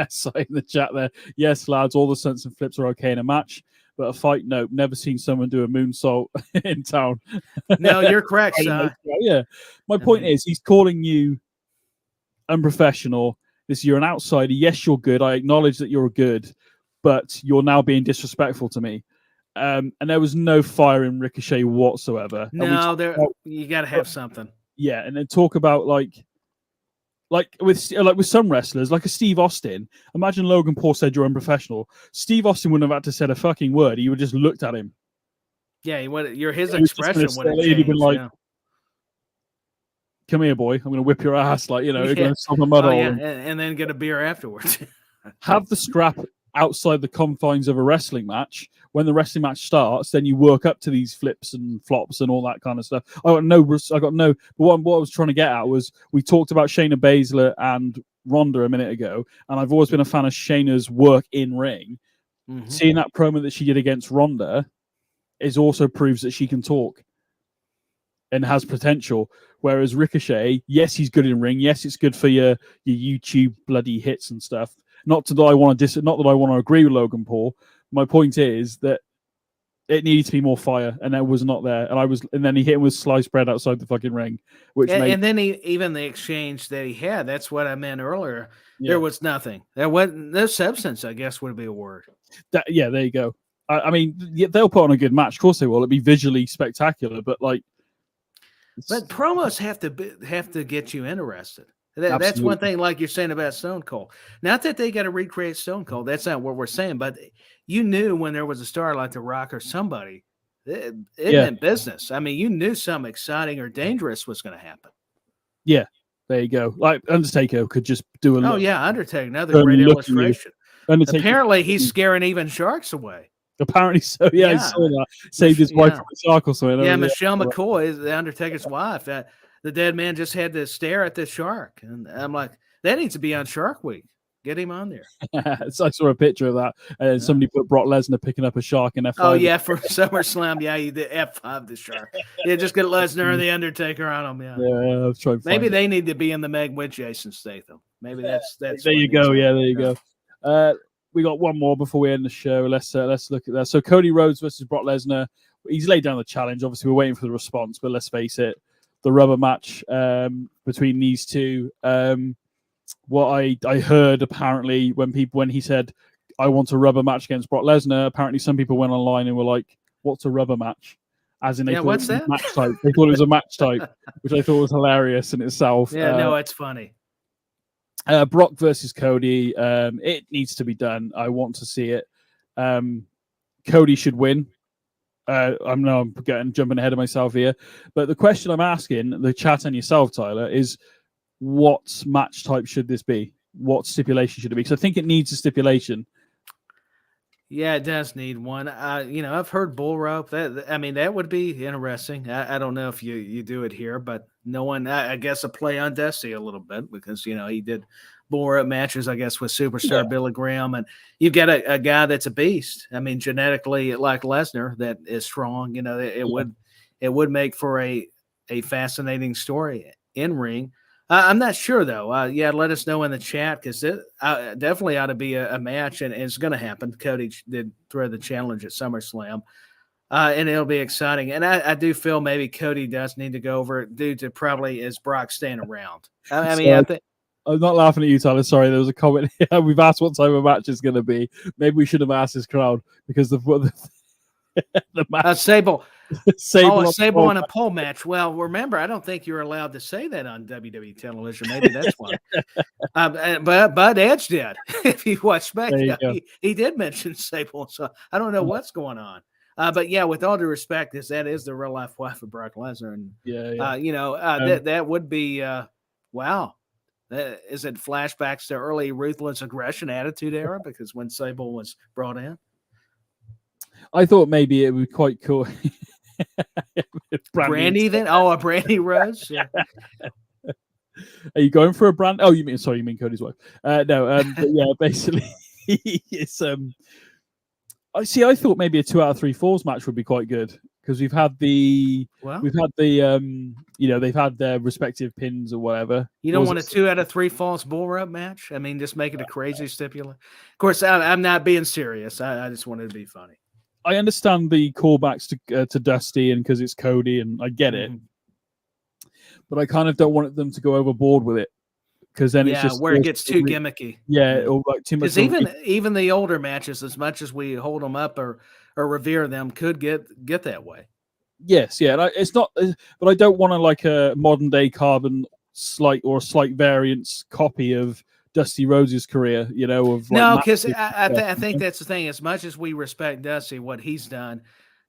[SPEAKER 1] So in the chat there, yes, lads, all the stunts and flips are okay in a match, but a fight, no. Never seen someone do a moonsault in town.
[SPEAKER 2] No, you're correct, son.
[SPEAKER 1] Yeah. My point is, he's calling you unprofessional. You're an outsider. Yes, you're good. I acknowledge that you're good, but you're now being disrespectful to me. And there was no fire in Ricochet whatsoever.
[SPEAKER 2] No, you got to have something.
[SPEAKER 1] Yeah, and then talk about like with some wrestlers, like a Steve Austin. Imagine Logan Paul said you're unprofessional. Steve Austin wouldn't have had to said a fucking word. He would just looked at him.
[SPEAKER 2] Yeah, his expression would have changed.
[SPEAKER 1] He'd been like, come here, boy. I'm going to whip your ass. Like, you're going to stop a mud hole.
[SPEAKER 2] Yeah. And then get a beer afterwards.
[SPEAKER 1] Have the scrap outside the confines of a wrestling match. When the wrestling match starts, then you work up to these flips and flops and all that kind of stuff. But what I was trying to get at was, we talked about Shayna Baszler and Ronda a minute ago, and I've always been a fan of Shayna's work in ring. Mm-hmm. Seeing that promo that she did against Ronda also proves that she can talk and has potential. Whereas Ricochet, yes, he's good in ring. Yes, it's good for your YouTube bloody hits and stuff. Not that I want to agree with Logan Paul. My point is that it needed to be more fire, and that was not there. And then he hit him with sliced bread outside the fucking ring,
[SPEAKER 2] and then even the exchange that he had. That's what I meant earlier. Yeah. There was nothing. There wasn't no substance, I guess would be a word.
[SPEAKER 1] There you go. I mean, they'll put on a good match. Of course they will. It'll be visually spectacular, but
[SPEAKER 2] promos have to get you interested. That's one thing, like you're saying about Stone Cold. Not that they got to recreate Stone Cold. That's not what we're saying. But you knew when there was a star like The Rock or somebody, it meant business. I mean, you knew something exciting or dangerous was going to happen.
[SPEAKER 1] Yeah, there you go. Like Undertaker could just do a.
[SPEAKER 2] Oh yeah, Undertaker, another great illustration. Apparently, he's scaring even sharks away.
[SPEAKER 1] Apparently so. Yeah, I saw that. Saved his wife from a shark or something.
[SPEAKER 2] Yeah, Michelle McCoy is the Undertaker's wife. The dead man just had to stare at the shark. And I'm like, that needs to be on Shark Week. Get him on there.
[SPEAKER 1] So I saw a picture of that. And somebody put Brock Lesnar picking up a shark in F5.
[SPEAKER 2] Oh, yeah, for SummerSlam. Yeah, you did F5 the shark. Yeah, just get Lesnar or the Undertaker on him. Yeah,
[SPEAKER 1] I was trying to
[SPEAKER 2] maybe they need to be in the Meg with Jason Statham. Maybe that's
[SPEAKER 1] there you go. Yeah, there you go. We got one more before we end the show. Let's look at that. So Cody Rhodes versus Brock Lesnar. He's laid down the challenge. Obviously, we're waiting for the response, but let's face it. The rubber match between these two. What I heard apparently when he said, I want a rubber match against Brock Lesnar. Apparently, some people went online and were like, "What's a rubber match?" As in, they thought
[SPEAKER 2] what's
[SPEAKER 1] it was
[SPEAKER 2] that?
[SPEAKER 1] a match type. They thought it was a match type, which I thought was hilarious in itself.
[SPEAKER 2] Yeah, no, it's funny.
[SPEAKER 1] Brock versus Cody. It needs to be done. I want to see it. Cody should win. I'm jumping ahead of myself here, but the question I'm asking the chat and yourself, Tyler, is what match type should this be? What stipulation should it be? Because I think it needs a stipulation.
[SPEAKER 2] Yeah, it does need one. I've heard bull rope. That would be interesting. I don't know if you do it here, but no one. I guess a play on Dusty a little bit because he did bull rope matches. I guess with superstar Billy Graham, and you've got a guy that's a beast. I mean, genetically like Lesnar, that is strong. It would make for a fascinating story in ring. I'm not sure, though. Let us know in the chat because it definitely ought to be a match, and it's going to happen. Cody did throw the challenge at SummerSlam, and it'll be exciting. And I do feel maybe Cody does need to go over due to probably is Brock staying around. I think.
[SPEAKER 1] I'm not laughing at you, Tyler. Sorry, there was a comment here. We've asked what type of match is going to be. Maybe we should have asked this crowd because the match.
[SPEAKER 2] Sable.
[SPEAKER 1] Sable
[SPEAKER 2] on a pole match. Well, remember, I don't think you're allowed to say that on WWE television. Maybe that's why. But Edge did. If you watch SmackDown, he did mention Sable. So I don't know what's going on. But yeah, with all due respect, that is the real life wife of Brock Lesnar, and that would be wow. Is it flashbacks to early ruthless aggression attitude era? Because when Sable was brought in,
[SPEAKER 1] I thought maybe it would be quite cool.
[SPEAKER 2] Brandy then? Oh, a Brandy Rose? Yeah.
[SPEAKER 1] Are you going for a brand? Oh, you mean Cody's wife? No, but yeah, basically, it's I thought maybe a 2 out of 3 falls match would be quite good because they've had their respective pins or whatever.
[SPEAKER 2] You don't want a 2 out of 3 falls bull rope match? I mean, just make it a crazy stipulation. Of course, I'm not being serious. I just wanted to be funny.
[SPEAKER 1] I understand the callbacks to Dusty and because it's Cody, and I get it, but I kind of don't want them to go overboard with it because then it's just
[SPEAKER 2] where it gets too gimmicky.
[SPEAKER 1] Yeah, or like too much.
[SPEAKER 2] Because even the older matches, as much as we hold them up or revere them, could get that way.
[SPEAKER 1] Yes, yeah, and it's not, but I don't want to like a modern day carbon slight variance copy of Dusty Rhodes' career, of
[SPEAKER 2] no, because I think that's the thing. As much as we respect Dusty, what he's done,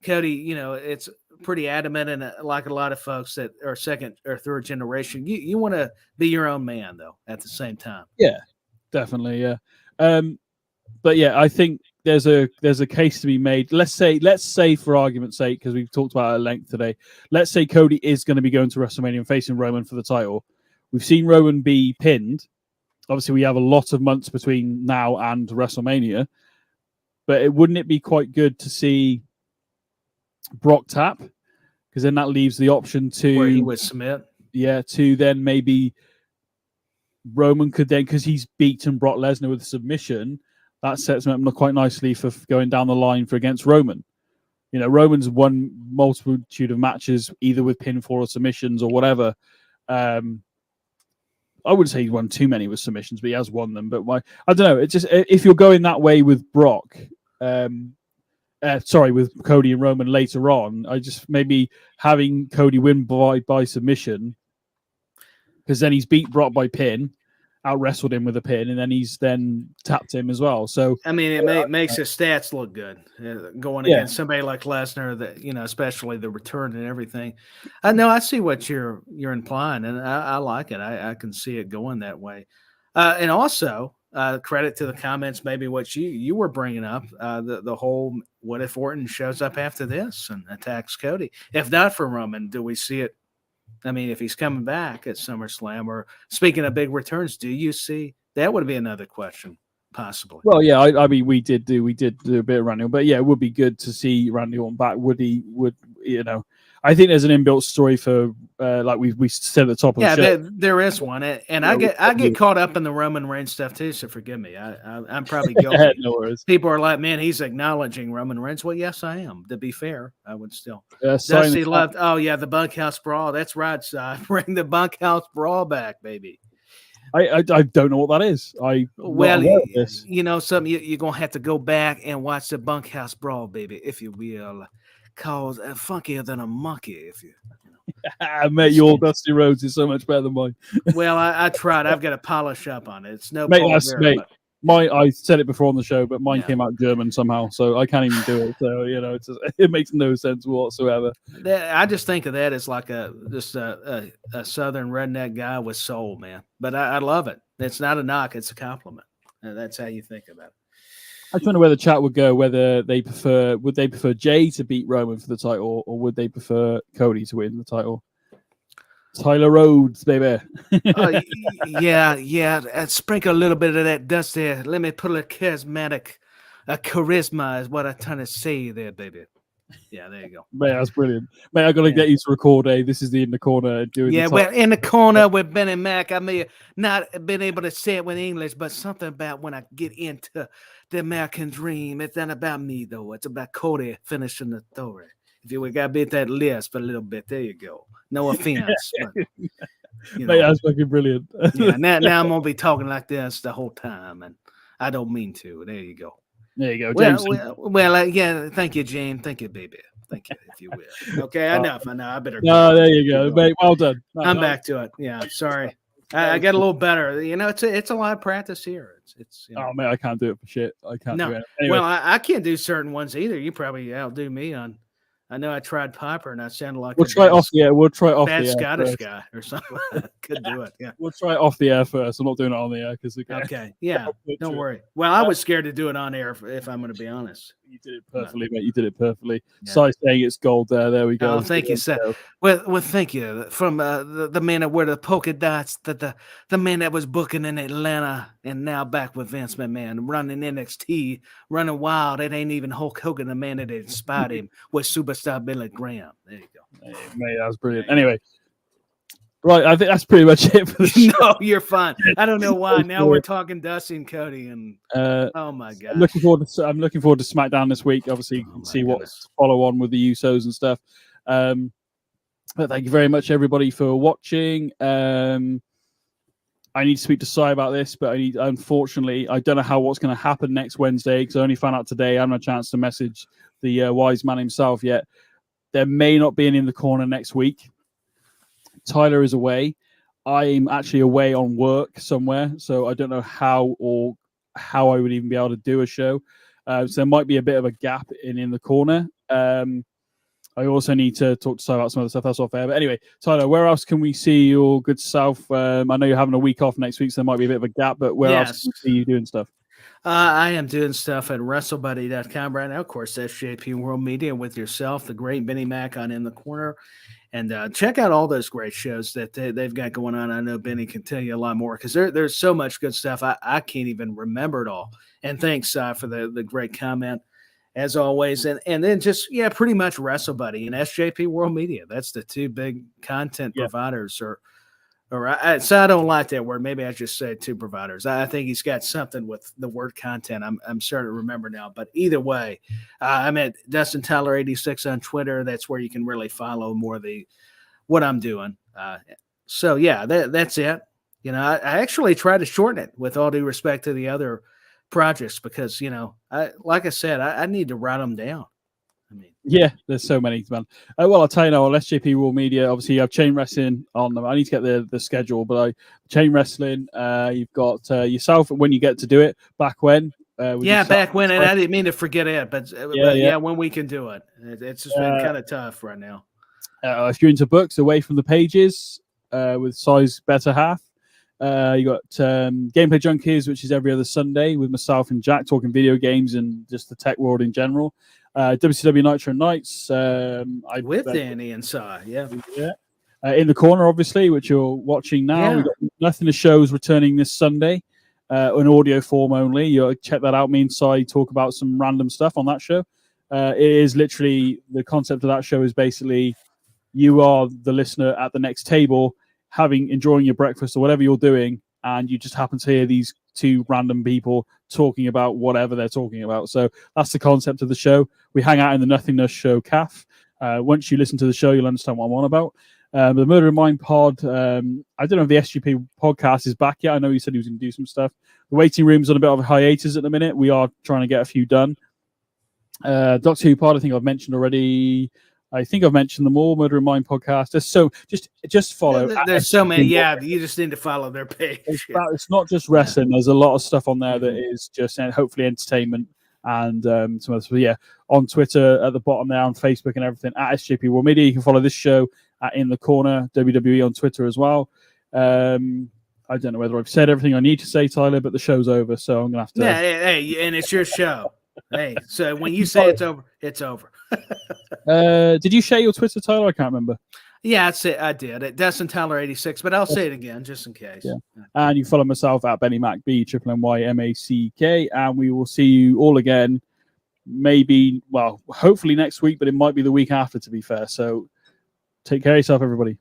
[SPEAKER 2] Cody, it's pretty adamant, and like a lot of folks that are second or third generation, you want to be your own man, though. At the same time,
[SPEAKER 1] yeah, definitely, yeah. But yeah, I think there's a case to be made. Let's say for argument's sake, because we've talked about it at length today. Let's say Cody is going to be going to WrestleMania and facing Roman for the title. We've seen Roman be pinned. Obviously, we have a lot of months between now and WrestleMania, but wouldn't it be quite good to see Brock tap? Because then that leaves the option to
[SPEAKER 2] where he would submit.
[SPEAKER 1] Yeah, to then maybe Roman could then, because he's beaten Brock Lesnar with a submission, that sets him up quite nicely for going down the line for against Roman. Roman's won multitude of matches either with pinfall or submissions or whatever. I wouldn't say he's won too many with submissions, but he has won them. But I don't know. It's just if you're going that way with Brock, with Cody and Roman later on, I just maybe having Cody win by submission, because then he's beat Brock by pin, out wrestled him with a pin, and then he's tapped him as well. So
[SPEAKER 2] I mean, it makes his stats look good going against somebody like Lesnar, that especially the return and everything. I know I see what you're implying, and I like it. I can see it going that way, and also credit to the comments. Maybe what you were bringing up, the whole what if Orton shows up after this and attacks Cody? If not for Roman, do we see it? I mean, if he's coming back at SummerSlam, or speaking of big returns, do you see that? Would be another question, possibly.
[SPEAKER 1] Well, yeah, I mean, we did do a bit of Randy Orton, but yeah, it would be good to see Randy Orton back. I think there's an inbuilt story for like we said at the top of the show.
[SPEAKER 2] There is one, and I get caught up in the Roman Reigns stuff too. So forgive me, I'm probably guilty.
[SPEAKER 1] No worries.
[SPEAKER 2] People are like, man, he's acknowledging Roman Reigns. Well, yes, I am. To be fair, I would still. Dusty loved. Oh yeah, the bunkhouse brawl. That's right, side. Bring the bunkhouse brawl back, baby.
[SPEAKER 1] I don't know what that is.
[SPEAKER 2] Well,
[SPEAKER 1] aware of this.
[SPEAKER 2] you know something. You're gonna have to go back and watch the Bunkhouse Brawl, baby, if you will. Cause funkier than a monkey, if you.
[SPEAKER 1] Mate, your Dusty Rhodes is so much better than mine.
[SPEAKER 2] Well, I tried. I've got to polish up on it. It's no
[SPEAKER 1] Mate,
[SPEAKER 2] Paul
[SPEAKER 1] that's
[SPEAKER 2] Bearer,
[SPEAKER 1] mate. I said it before on the show, but mine
[SPEAKER 2] Yeah.
[SPEAKER 1] came out German somehow, so I can't even do it. So it makes no sense whatsoever.
[SPEAKER 2] I just think of that as like a southern redneck guy with soul, man. But I love it. It's not a knock; it's a compliment. And that's how you think about it.
[SPEAKER 1] I just wonder where the chat would go. Whether would they prefer Jay to beat Roman for the title, or would they prefer Cody to win the title? Tyler Rhodes, baby.
[SPEAKER 2] Yeah. Sprinkle a little bit of that dust there. Let me put a charismatic, charisma is what I'm trying to say there, baby. Yeah, there you go.
[SPEAKER 1] Mate, that's brilliant. Mate, I got to get you to record This is the In the Corner doing.
[SPEAKER 2] Yeah, well, In the Corner with Ben and Mac. I may have not been able to say it with English, but something about when I get into the American dream. It's not about me though. It's about Cody finishing the story. If you got to beat that list for a little bit, there you go. No offense, but
[SPEAKER 1] mate, that's fucking brilliant.
[SPEAKER 2] Yeah, now I'm gonna be talking like this the whole time, and I don't mean to. There you go.
[SPEAKER 1] There you go, James.
[SPEAKER 2] Yeah. Thank you, Jane. Thank you, baby. Thank you, if you will. Okay, enough. I know. I better.
[SPEAKER 1] No, there you go, mate. Well done.
[SPEAKER 2] I'm back to it. Yeah, sorry. I got a little better. You know, it's a lot of practice here. It's
[SPEAKER 1] Oh mate, I can't do it for shit. I can't do it.
[SPEAKER 2] Anyway. Well, I can't do certain ones either. You probably outdo me on. I know I tried Piper and I sounded like
[SPEAKER 1] we'll try it off the air. We'll try it off
[SPEAKER 2] bad
[SPEAKER 1] the air
[SPEAKER 2] Scottish
[SPEAKER 1] first.
[SPEAKER 2] guy or something. Could do it. Yeah.
[SPEAKER 1] We'll try it off the air first. I'm not doing it on the air because
[SPEAKER 2] okay. Yeah. Don't worry. Well, I was scared to do it on air if I'm going to be honest.
[SPEAKER 1] You did it perfectly, mate. You did it perfectly. Yeah. Sai saying it's gold there. There we go.
[SPEAKER 2] Oh, thank you, sir. Well, thank you. From the man that wore the polka dots, the man that was booking in Atlanta and now back with Vince McMahon, running NXT, running wild. It ain't even Hulk Hogan, the man that inspired him, was superstar Billy Graham. There you go.
[SPEAKER 1] Hey, mate, that was brilliant. Anyway. Right, I think that's pretty much it for the show.
[SPEAKER 2] No, you're fine. I don't know why. Now we're talking Dusty and Cody, and oh my god,
[SPEAKER 1] I'm looking forward to SmackDown this week. Obviously, you can see what's to follow on with the Usos and stuff. But thank you very much, everybody, for watching. I need to speak to Sai about this, but unfortunately, I don't know what's going to happen next Wednesday because I only found out today. I haven't had a chance to message the wise man himself yet. There may not be an In the Corner next week. Tyler is away. I'm actually away on work somewhere, so I don't know how I would even be able to do a show. So there might be a bit of a gap in the corner. I also need to talk to Tyler about some other stuff. That's off air. But anyway, Tyler, where else can we see your good self? I know you're having a week off next week, so there might be a bit of a gap. But where else can we see you doing stuff?
[SPEAKER 2] I am doing stuff at WrestleBuddy.com right now. Of course, SJP World Media with yourself, the great BenNny Mac on In the Corner. And check out all those great shows that they've got going on. I know BenNy can tell you a lot more because there's so much good stuff. I can't even remember it all. And thanks for the great comment, as always. And then just, pretty much WrestleBuddy and SJP World Media. That's the two big content providers. So I don't like that word. Maybe I just said two providers. I think he's got something with the word content. I'm starting to remember now. But either way, I'm at Dustin Tyler 86 on Twitter. That's where you can really follow more of what I'm doing. So that's it. You know, I actually try to shorten it with all due respect to the other projects because like I said, I need to write them down.
[SPEAKER 1] There's so many, man. Well, I'll tell you now, on SJP World Media, obviously you have chain wrestling on them. I need to get the schedule, but chain wrestling, you've got yourself when you get to do it, back when.
[SPEAKER 2] Back when, and I didn't mean to forget it, but when we can do it. It's just been kind of tough right now.
[SPEAKER 1] If you're into books, Away from the Pages with Sai's better half. You got Gameplay Junkies, which is every other Sunday with myself and Jack talking video games and just the tech world in general. WCW Nitro Nights.
[SPEAKER 2] With Danny and Sai,
[SPEAKER 1] In the Corner, obviously, which you're watching now. We've got Nothing to Shows returning this Sunday, in audio form only. You'll check that out. Me and Sai talk about some random stuff on that show. It is literally, the concept of that show is basically you are the listener at the next table, enjoying your breakfast or whatever you're doing, and you just happen to hear these two random people talking about whatever they're talking about. So that's the concept of the show. We hang out in the Nothingness Show CAF. Once you listen to the show, you'll understand what I'm on about. The Murder in Mind pod. I don't know if the SGP podcast is back yet. I know he said he was going to do some stuff. The waiting room's on a bit of a hiatus at the minute. We are trying to get a few done. Doctor Who pod, I think I've mentioned already. I think I've mentioned them all. Murder in Mind podcast. So just follow.
[SPEAKER 2] There's so many. Yeah, you just need to follow their page.
[SPEAKER 1] It's not just wrestling. There's a lot of stuff on there that is just hopefully entertainment and some other stuff. Yeah, on Twitter at the bottom there, on Facebook and everything at SJP World Media. You can follow this show at In the Corner WWE on Twitter as well. I don't know whether I've said everything I need to say, Tyler, but the show's over, so I'm gonna have to.
[SPEAKER 2] Yeah, hey, and it's your show. Hey, so when you say it's over, it's over.
[SPEAKER 1] Did you share your Twitter, Tyler? I can't remember.
[SPEAKER 2] Yeah, I did. It Destin Tyler 86, but I'll say it again just in case.
[SPEAKER 1] Yeah. And you follow myself at BenNny Mac B NNYMACK, and we will see you all again. Maybe, well, hopefully next week, but it might be the week after. To be fair, so take care of yourself, everybody.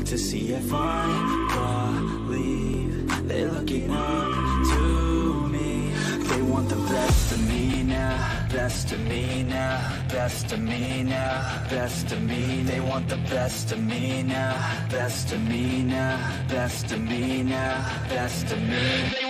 [SPEAKER 4] To see if I believe they're looking up to me. They want the best of me now, best of me now, best of me now, best of me. They want the best of me now, best of me now, best of me now, best of me.